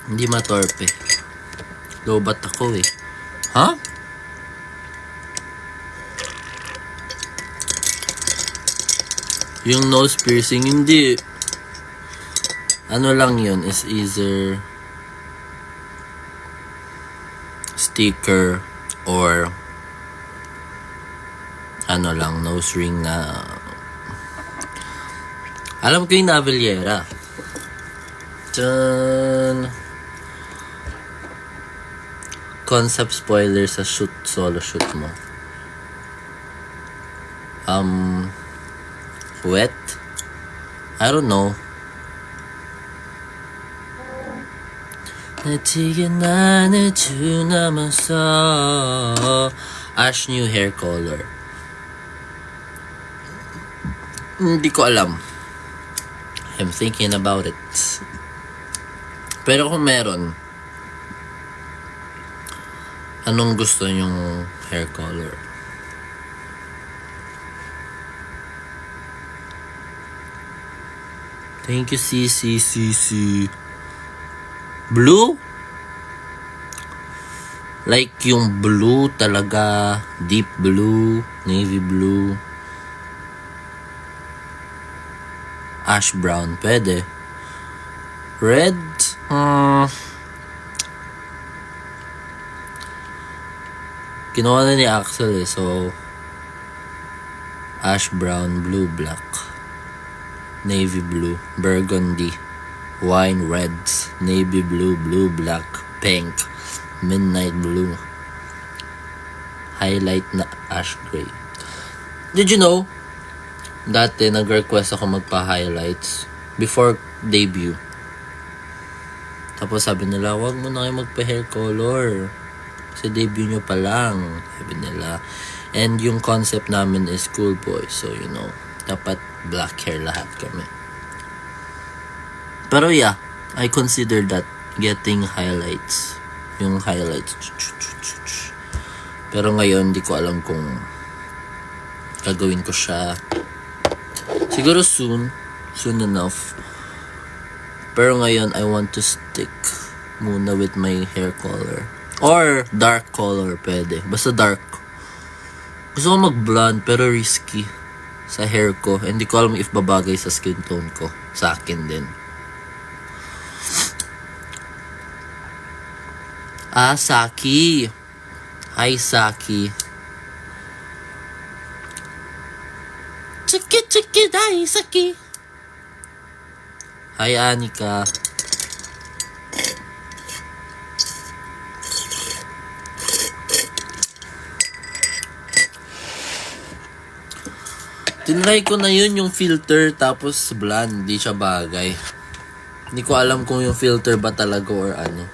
Hindi matorpe. Lobat ako eh. Ha? Yung nose piercing, hindi. Ano lang yun, is either sticker or ano lang, nose ring na alam ko yung Navillera. Dun. Concept spoiler sa solo shoot mo. Wet? I don't know. Ash new hair color. Hindi ko alam. I'm thinking about it. Pero kung meron, anong gusto yung hair color? Thank you, CC. Blue? Like yung blue talaga, deep blue, navy blue, ash brown, pwede. Red? Kinuha na ni Axel eh, so ash brown, blue, black, navy blue, burgundy, wine reds, navy blue, blue, black, pink, midnight blue, highlight na ash gray. Did you know, dati nag-request ako magpa-highlights before debut. Tapos sabi nila, wag mo na kayo magpa-hair color. Kasi debut nyo pa lang, sabi nila. And yung concept namin is cool boy. So, you know, dapat black hair lahat kami. Pero yeah, I consider that getting highlights. Yung highlights. Pero ngayon, di ko alam kung gagawin ko siya. Siguro soon enough. Pero ngayon, I want to stick muna with my hair color. Or dark color, pwede. Basta dark. Gusto ko mag-blonde, pero risky sa hair ko. Hindi ko alam if babagay sa skin tone ko. Sa akin din. Saki. Hi, Saki. Chiki, dai, Saki. Hi, Anika. Tinry ko na yun yung filter tapos blonde, di siya bagay. Hindi ko alam kung yung filter ba talaga or ano.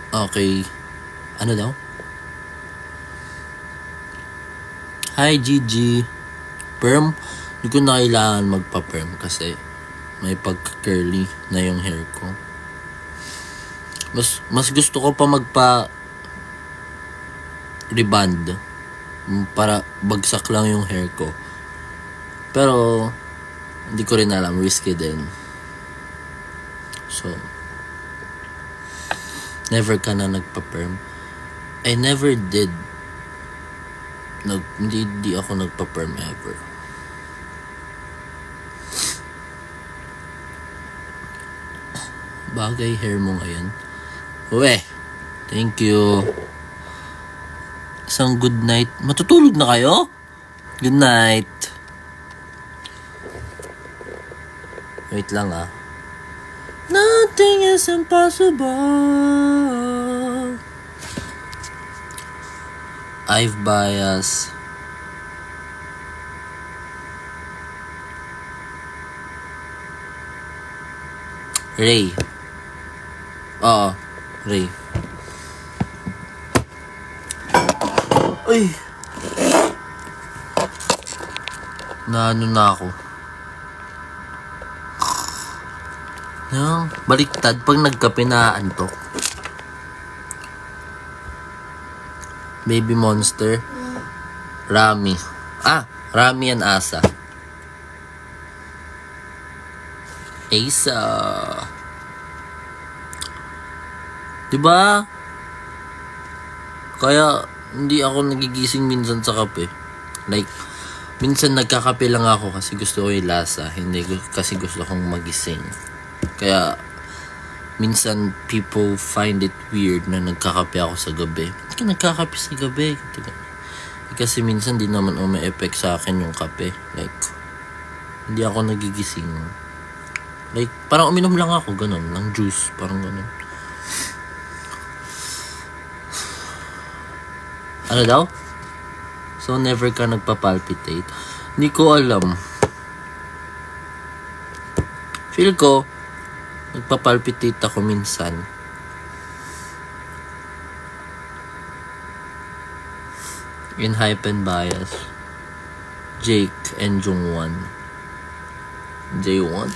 Okay. Ano daw? Hi, Gigi. Perm? Hindi ko na kailangan magpa-perm kasi may pagka-curly na yung hair ko. Mas gusto ko pa reband para bagsak lang yung hair ko. Pero hindi ko rin alam, risky din. So never ka na nagpa-perm? I never did. Hindi ako nagpa-perm ever. Bagay hair mo ngayon. Uwe, thank you. Isang good night. Matutulog na kayo? Good night. Wait lang ah. Nothing is impossible. I've bias. Ray. Oo, Ray. Uy. Naano na ako. Yung baliktad pag nagkape na antok. Baby Monster. Rami. Rami and Asa. Asa. Diba? Kaya, hindi ako nagigising minsan sa kape. Like, minsan nagkakape lang ako kasi gusto ko yung lasa. Hindi kasi gusto kong magising. Kaya, minsan people find it weird na nagkakape ako sa gabi. Ba't ka nagkakape sa gabi? Kasi minsan di naman umi-effect sa akin yung kape. Like, hindi ako nagigising. Like, parang uminom lang ako, ganun. Ng juice, parang ganun. Ano daw? So, never ka nagpa-palpitate? Hindi ko alam. Feel ko, nagpa-palpitate ako minsan. In Hype and Bias. Jake and Jungwon. J1?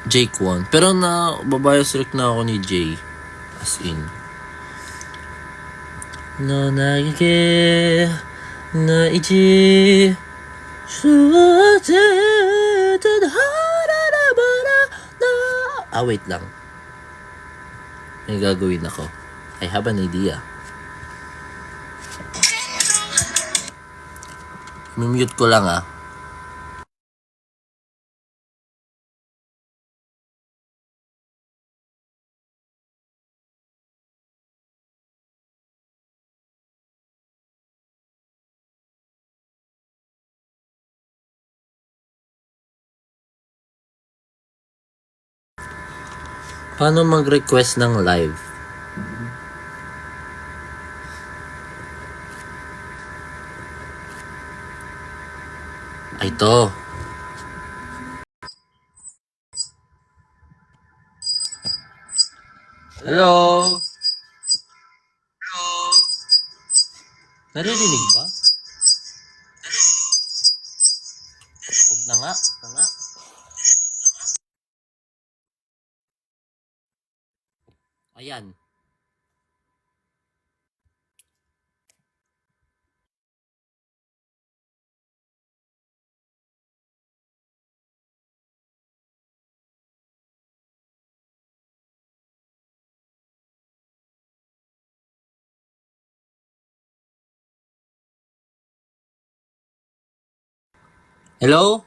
Jake 1. Pero babias rin na ako ni Jay. As in. No nagike na ichi suwate tadharabara na. Wait lang. May gagawin ako. I have an idea. Mute ko lang Paano mag-request ng live? Ito. Hello? Naririnig ba? Huwag na nga. Ayan. Hello?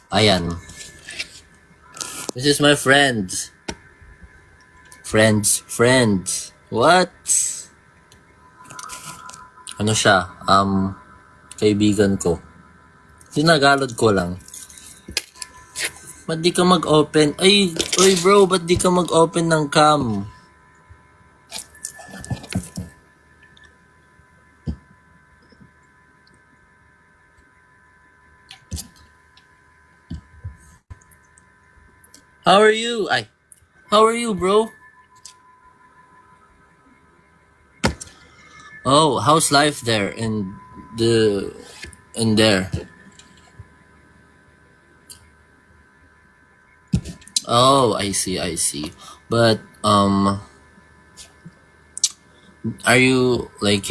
Ayan. This is my friends. Friends. What? Ano siya? Kaibigan ko. Sinagalod ko lang. Ba't di ka mag-open? Ay, bro, ba't di ka mag-open ng cam? How are you? How are you, bro? Oh, how's life there in there? Oh, I see. But are you like,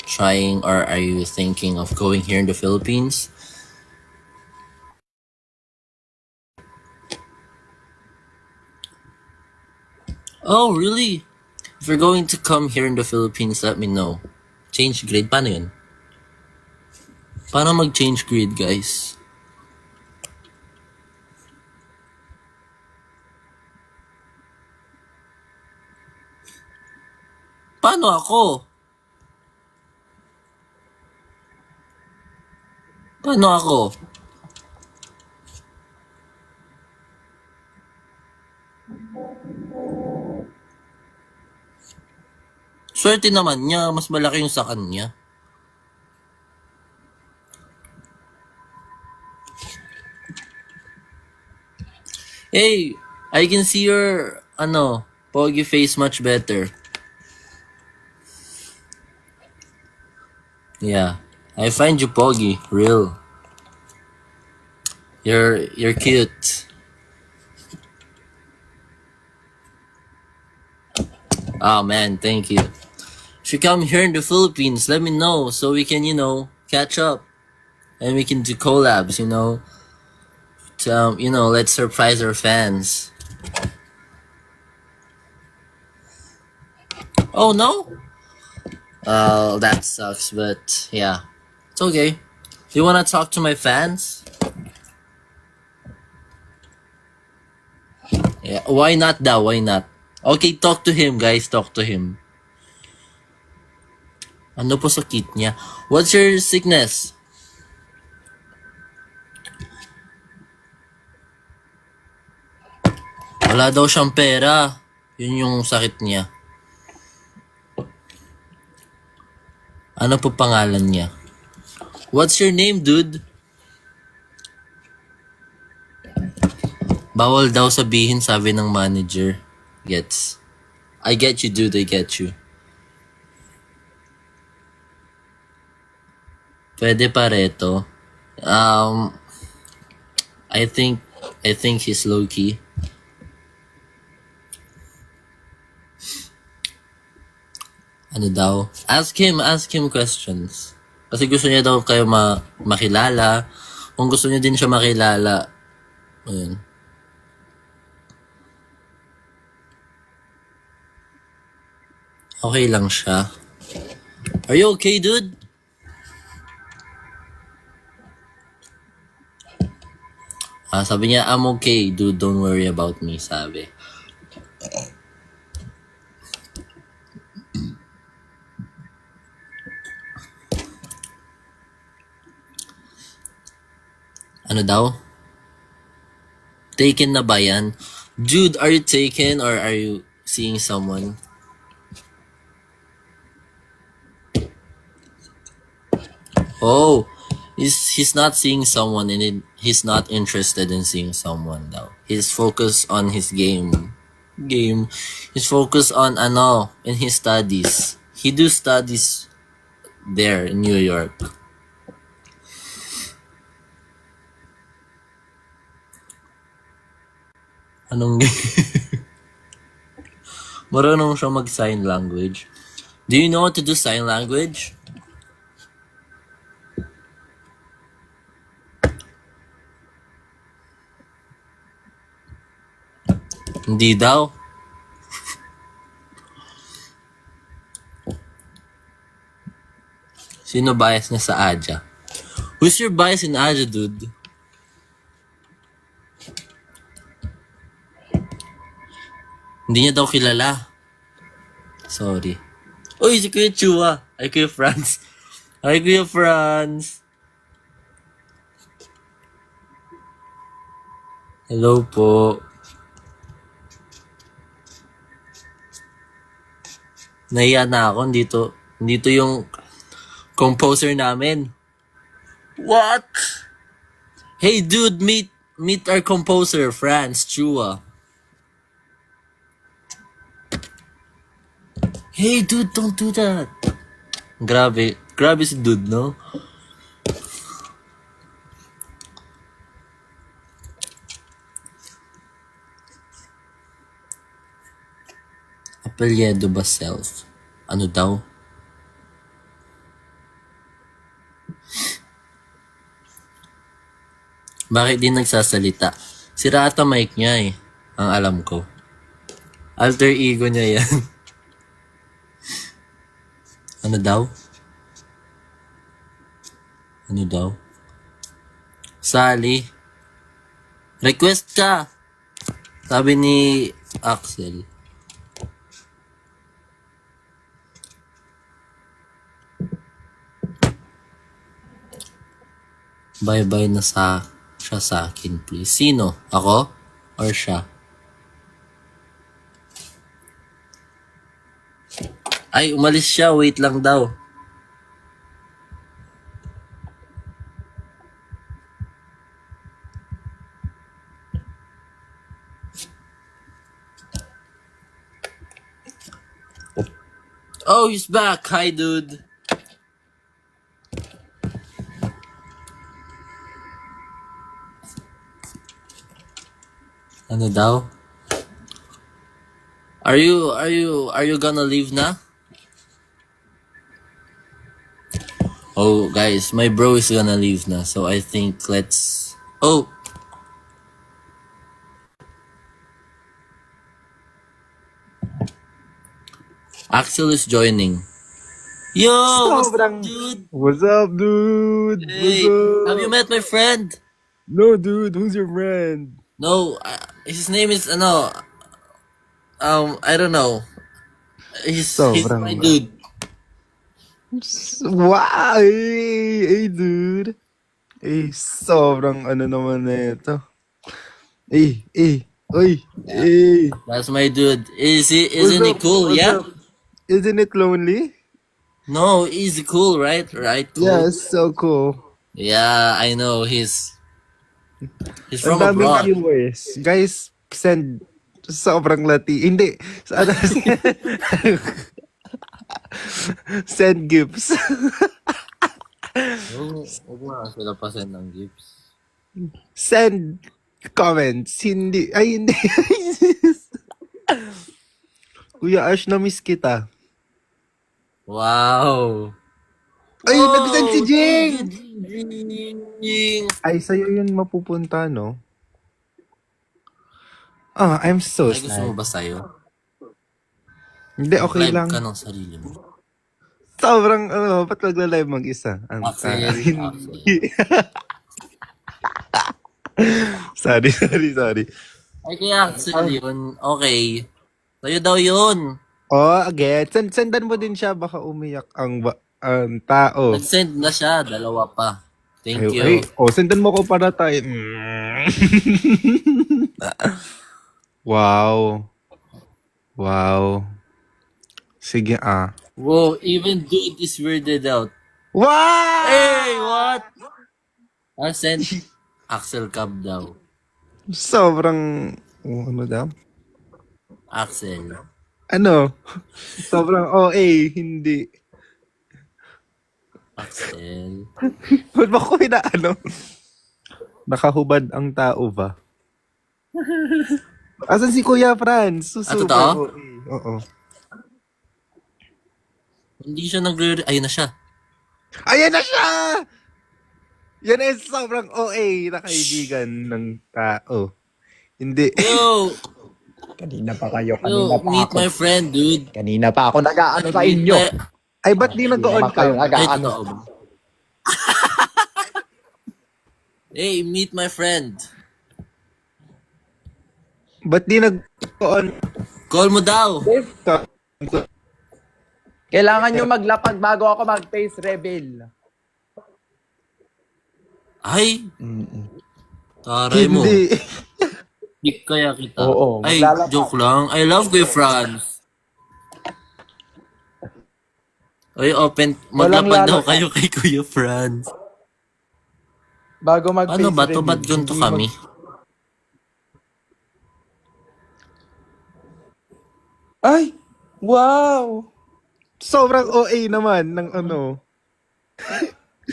trying, or are you thinking of going here in the Philippines? Oh, really? If you're going to come here in the Philippines, let me know. Change grade? Paano yun? Paano mag-change grade, guys? Paano ako? Paano ako? Swerte naman niya, mas malaki yung sa kanya. Hey, I can see your, pogi face much better. Yeah, I find you pogi, real. You're cute. Oh man, thank you. If you come here in the Philippines, let me know so we can, catch up. and we can do collabs, to, let's surprise our fans. Oh no? That sucks, but yeah, it's okay. Do you wanna talk to my fans? Yeah, why not daw? Why not? Okay, talk to him, guys. Talk to him. Ano po sakit niya? What's your sickness? Wala daw siyang pera. Yun yung sakit niya. Ano po pangalan niya? What's your name, dude? Bawal daw sabihin, sabi ng manager. Gets. I get you, dude. I get you. Pwede pareto. I think he's low-key. Ano daw? Ask him questions. Kasi gusto niya daw kayo makilala. Kung gusto niya din siya makilala, ayun. Okay lang siya. Are you okay, dude? Sabi niya, I'm okay, dude. Don't worry about me, sabi. Ano daw? Taken na ba yan? Dude, are you taken or are you seeing someone? Oh, he's not seeing someone and he's not interested in seeing someone daw. He's focused on his game. He's focused on in his studies. He do studies there in New York. Anong marunong siya mag-sign language. Do you know how to do sign language? Hindi daw. Sino bias niya sa Aja? Who's your bias in Aja, dude? Hindi niya daw kilala. Sorry. Uy, si Kuya Chua. Ay, Kuya Franz. Ay, Kuya Franz. Hello po. Nahiya na ako. Dito yung composer namin. What? Hey, dude, meet our composer, Franz Chua. Hey, dude, don't do that. Grabe si dude, no? Apelyedo ba self? Ano daw? Bakit di nagsasalita? Sira ata mic niya eh. Ang alam ko. Alter ego niya yan. Ano daw? Ano daw? Sally. Request ka! Sabi ni Axel. Bye-bye na siya sa akin, please. Sino? Ako? Or siya? Ay, umalis siya. Wait lang daw. Oh, he's back. Hi, dude. Ano daw? Are you gonna leave na? Oh, guys, my bro is gonna leave na. So I think let's... Oh! Axel is joining. Yo! What's up, Sobrang... dude? What's up, dude? What's Hey! Have you up? met my friend? No, dude. Who's your friend? No, his name is, I don't know. He's my Sobrang... dude. Wow! Hey, hey, dude. Eh, sobrang ano naman na ito. Oy, Yeah, that's my dude. What's Isn't he up? cool? What's Yeah? up? Isn't it lonely? No, he's cool, right? Right, Yeah, cool. it's so cool. Yeah, I know. He's Ang from daming abroad. viewers. Guys, send sobrang lati. Hindi. Ano, send gifts. Oh, huwag mo na sila pa send ng gifts. Send comments. Hindi. Ay, hindi. Kuya Ash, na-miss kita. Wow! Ay, nag-send si Jing! Jing! Ay, sa'yo yun mapupunta, no? Ah, I'm so Ay, gusto mo sad. ba sa'yo? Hindi, okay Mag-live lang. ka ng sarili mo. Sobrang, ba't magla-live mag-isa? Axel, Hindi. Sorry. Ay, kaya Axel yun. Okay. Sa'yo daw yun. Oh, again. Sendan mo din siya, baka umiyak ang tao. Nag-send na siya. Dalawa pa. Thank Ay, you. sendan mo ko para tayo. Wow. Sige, Whoa, even dude is weirded out. Wow! Hey, what? I sent Axel Cab daw. Sobrang, ano daw? Axel. Ano? Sobrang OA, hindi. Axel. Ba't ba ko ano? Nakahubad ang tao ba? Asan si Kuya Franz? Super Totoo? OA. Oo. Hindi siya ayun na siya. Ayan na siya! Yan ay sobrang OA na kaibigan ng tao. Hindi. Yo! Kanina pa kayo, Yo, kanina pa meet ako. my friend, dude. Kanina pa ako nag-aano sa Meet inyo. my- Ay, ba't di nag-on Naman kayo ka? Ay, nag-aano. totoo ba? Hey, meet my friend. Ba't di nag-on Call mo daw. ka? Kailangan nyo maglapag bago ako mag-face reveal. Ay, taray mo. Hindi. Pick kaya kita. Oo, Ay, maglalapag. joke lang. I love Kuya Franz. Ay, open. Walang Maglapad daw lalapag. kayo kay Kuya Franz. Bago mag-face Ano ba to? reveal. Ba't ganito hindi kami? Ay! Wow! Sobrang OA naman ng ano.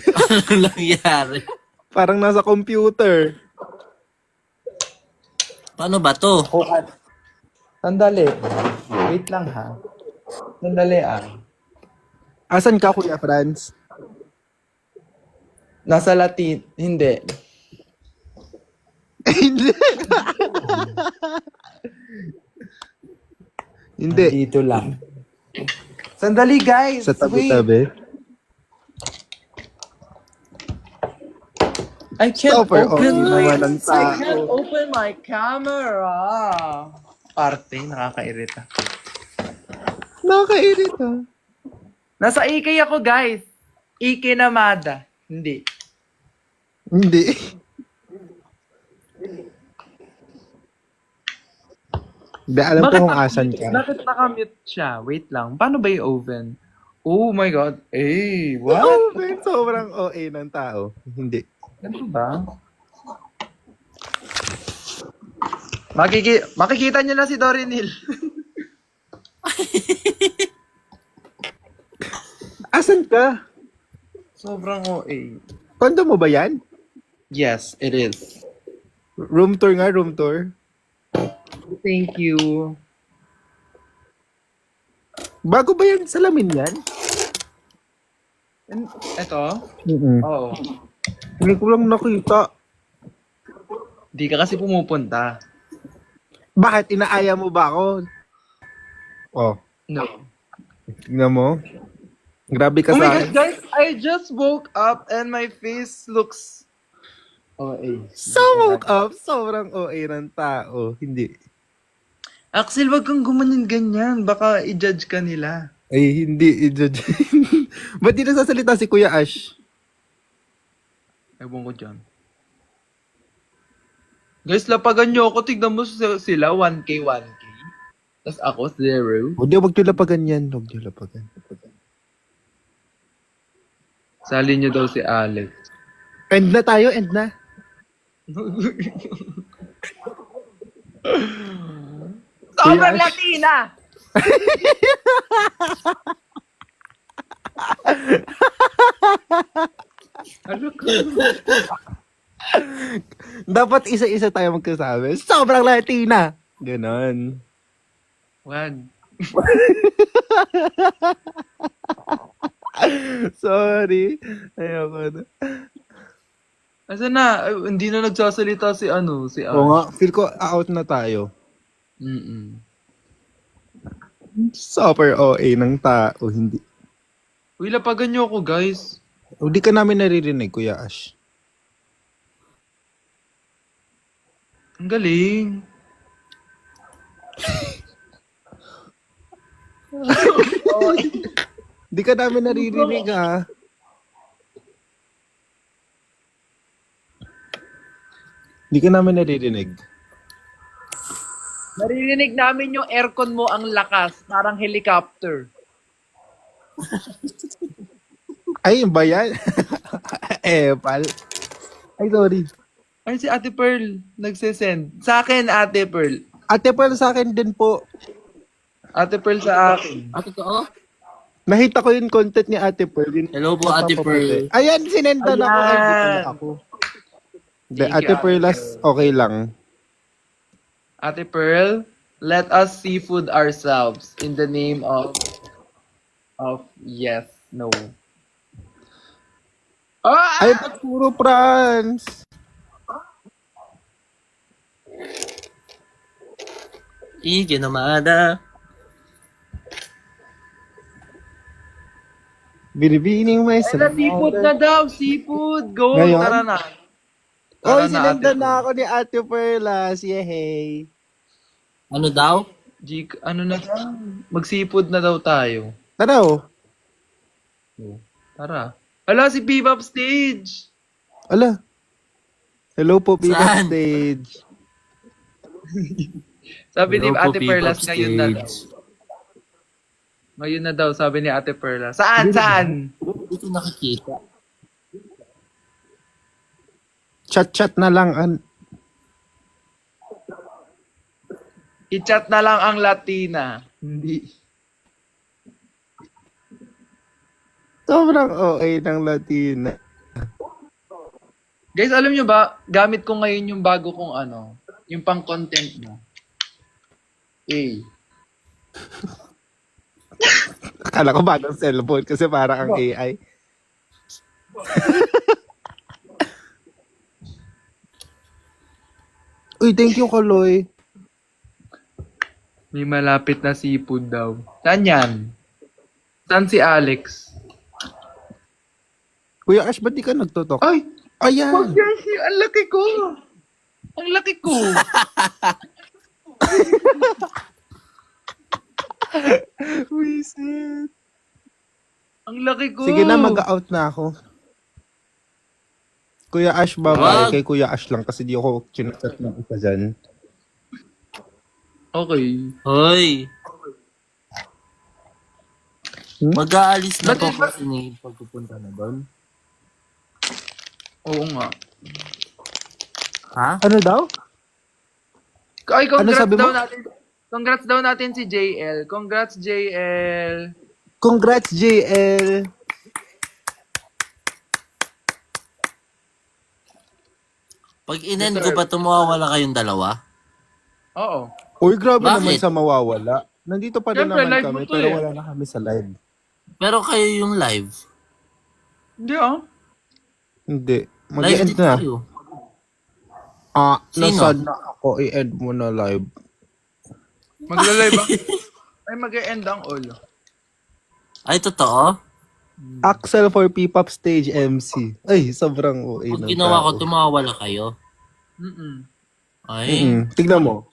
Ano nangyari? Parang nasa computer. Paano ba to? Sandali. Wait lang ha. Sandali Asan ka, Kuya Franz? Nasa Latin. Hindi. Hindi. Hindi. Dito lang. Sandali guys. Sa Wait. tabi-tabi. I can't Super open OA naman ang I tao. can't open my camera. Parte, nakakairita. Nakakairita. Nasa IK ako, guys. IK Namada. Hindi. Hindi. Hindi, alam ko kung asan ka. Bakit nakamute siya? Wait lang. Paano ba i-open? Oh my God. Eh, what? Oh, man, sobrang OA ng tao. Hindi. Ano ba? Makikita niyo na si Dorin Hill. Asan ka? Sobrang OA. Kondo mo ba yan? Yes, it is. Room tour nga, room tour. Thank you. Bago ba yan? Salamin yan? Ito? Mm-mm. Oo. Hindi ko lang nakita. Di ka kasi pumupunta. Bakit? Inaaya mo ba ako? Oh, No. tingnan mo. Grabe ka Oh my sa God, akin. guys! I just woke up and my face looks... So woke up, sobrang OA ng tao. Hindi. Axel, wag kang gumanin ganyan. Baka i-judge ka nila. Ay, hindi. Ba't di nasasalita si Kuya Ash? Ewan ko dyan. Guys, lapagan nyo ako. Tignan mo sila, 1K, 1K. Tapos ako, 0. O di, wag nyo lapagan yan. Wag nyo lapagan. Sali nyo daw si Alex. End na tayo, end na. Sobrang Latina! Ano ka? Dapat isa-isa tayo magkasabi. Sobrang Latina! Ganon. One. Sorry. Ayoko na. Asa na? Ay, hindi na nagsasalita si si Oo Ash. nga, feel ko out na tayo. Mm-mm. Super OA ng tao, hindi. Uy, lapagan nyo ako, guys. Hindi ka namin naririnig, Kuya Ash. Ang galing. Hindi ka namin naririnig, ha? Hindi ka namin naririnig. Naririnig namin yung aircon mo ang lakas. Parang helicopter. Ay, ba yan? Pal. Ay, sorry. Ay, si Ate Pearl nagsisend. Sa akin, Ate Pearl. Ate Pearl sa akin din po. Ate Pearl sa akin. Totoo? Nakita ko yung content ni Ate Pearl. Hello po, Ate Pearl. Ayan, sinendan ako. Ay, di pala ako. Hindi, Thank Ate you, Pearlas, okay lang. Ate Pearl, let us seafood ourselves in the name of yes, no. Ah! Ay, ba't puro France? Ikinamada. Binibining may Ay, na seafood na daw, seafood. Go, Ngayon? tara na. Oy, Tara na, Ate sinendan Pearl. na ako ni Ate Pearlas. Yehey. Ano daw? Ano na daw? Mag-seafood na daw tayo. Tara, oh. Tara. Hala, si Bebop Stage. Ala. Hello po, People Saan? Stage. Sabi ni Hello po, Ate people Perlas, ngayon na daw. stage. Ngayon na daw, sabi ni Ate Perlas. Saan? Saan? Dito nakikita. Chat-chat na lang. I-chat na lang ang Latina. Hindi. Sobrang OA ng Latina. Guys, alam nyo ba, gamit ko ngayon yung bago kong yung pang-content mo. Akala ko bagong cellphone kasi parang ang AI. Uy, thank you, Kaloy. May malapit na seafood daw. Saan yan? Saan si Alex? Kuya Ash, ba't di ka nagtutok? Ay! Ayan. Wag yan! Ang laki ko! Ang laki ko! Wisit. Ang laki ko! Sige na, mag-out na ako. Kuya Ash, bye-bye. Wag. Kay Kuya Ash lang kasi di ako chinachat ng isa dyan. Okay. Hoy! Mag-aalis na Ba't po iba- kasi ni pagpupunta na doon. Oo nga. Ha? Ano daw? Ay, congrats sabi mo? daw natin. Congrats daw natin si JL. Congrats, JL. Congrats, JL. Pag in-end ko ba ito, mawawala kayong dalawa? Oo. Uy, grabe Bakit? naman sa mawawala. Nandito pa rin Siyempre, naman live kami, mo to pero eh. wala na kami sa live. Pero kayo yung live. Hindi ah. Hindi. Live Mag-end din na. tayo. Sino? Nasad na ako. I-end mo na live. Magla-live ang... Ay, mag-e-end ang all. Ay, totoo? Axel for P-pop stage MC. Ay, sobrang OA Pag ng ginawa ko, tao. tumawala kayo. Mm-mm. Ay, Tignan mo.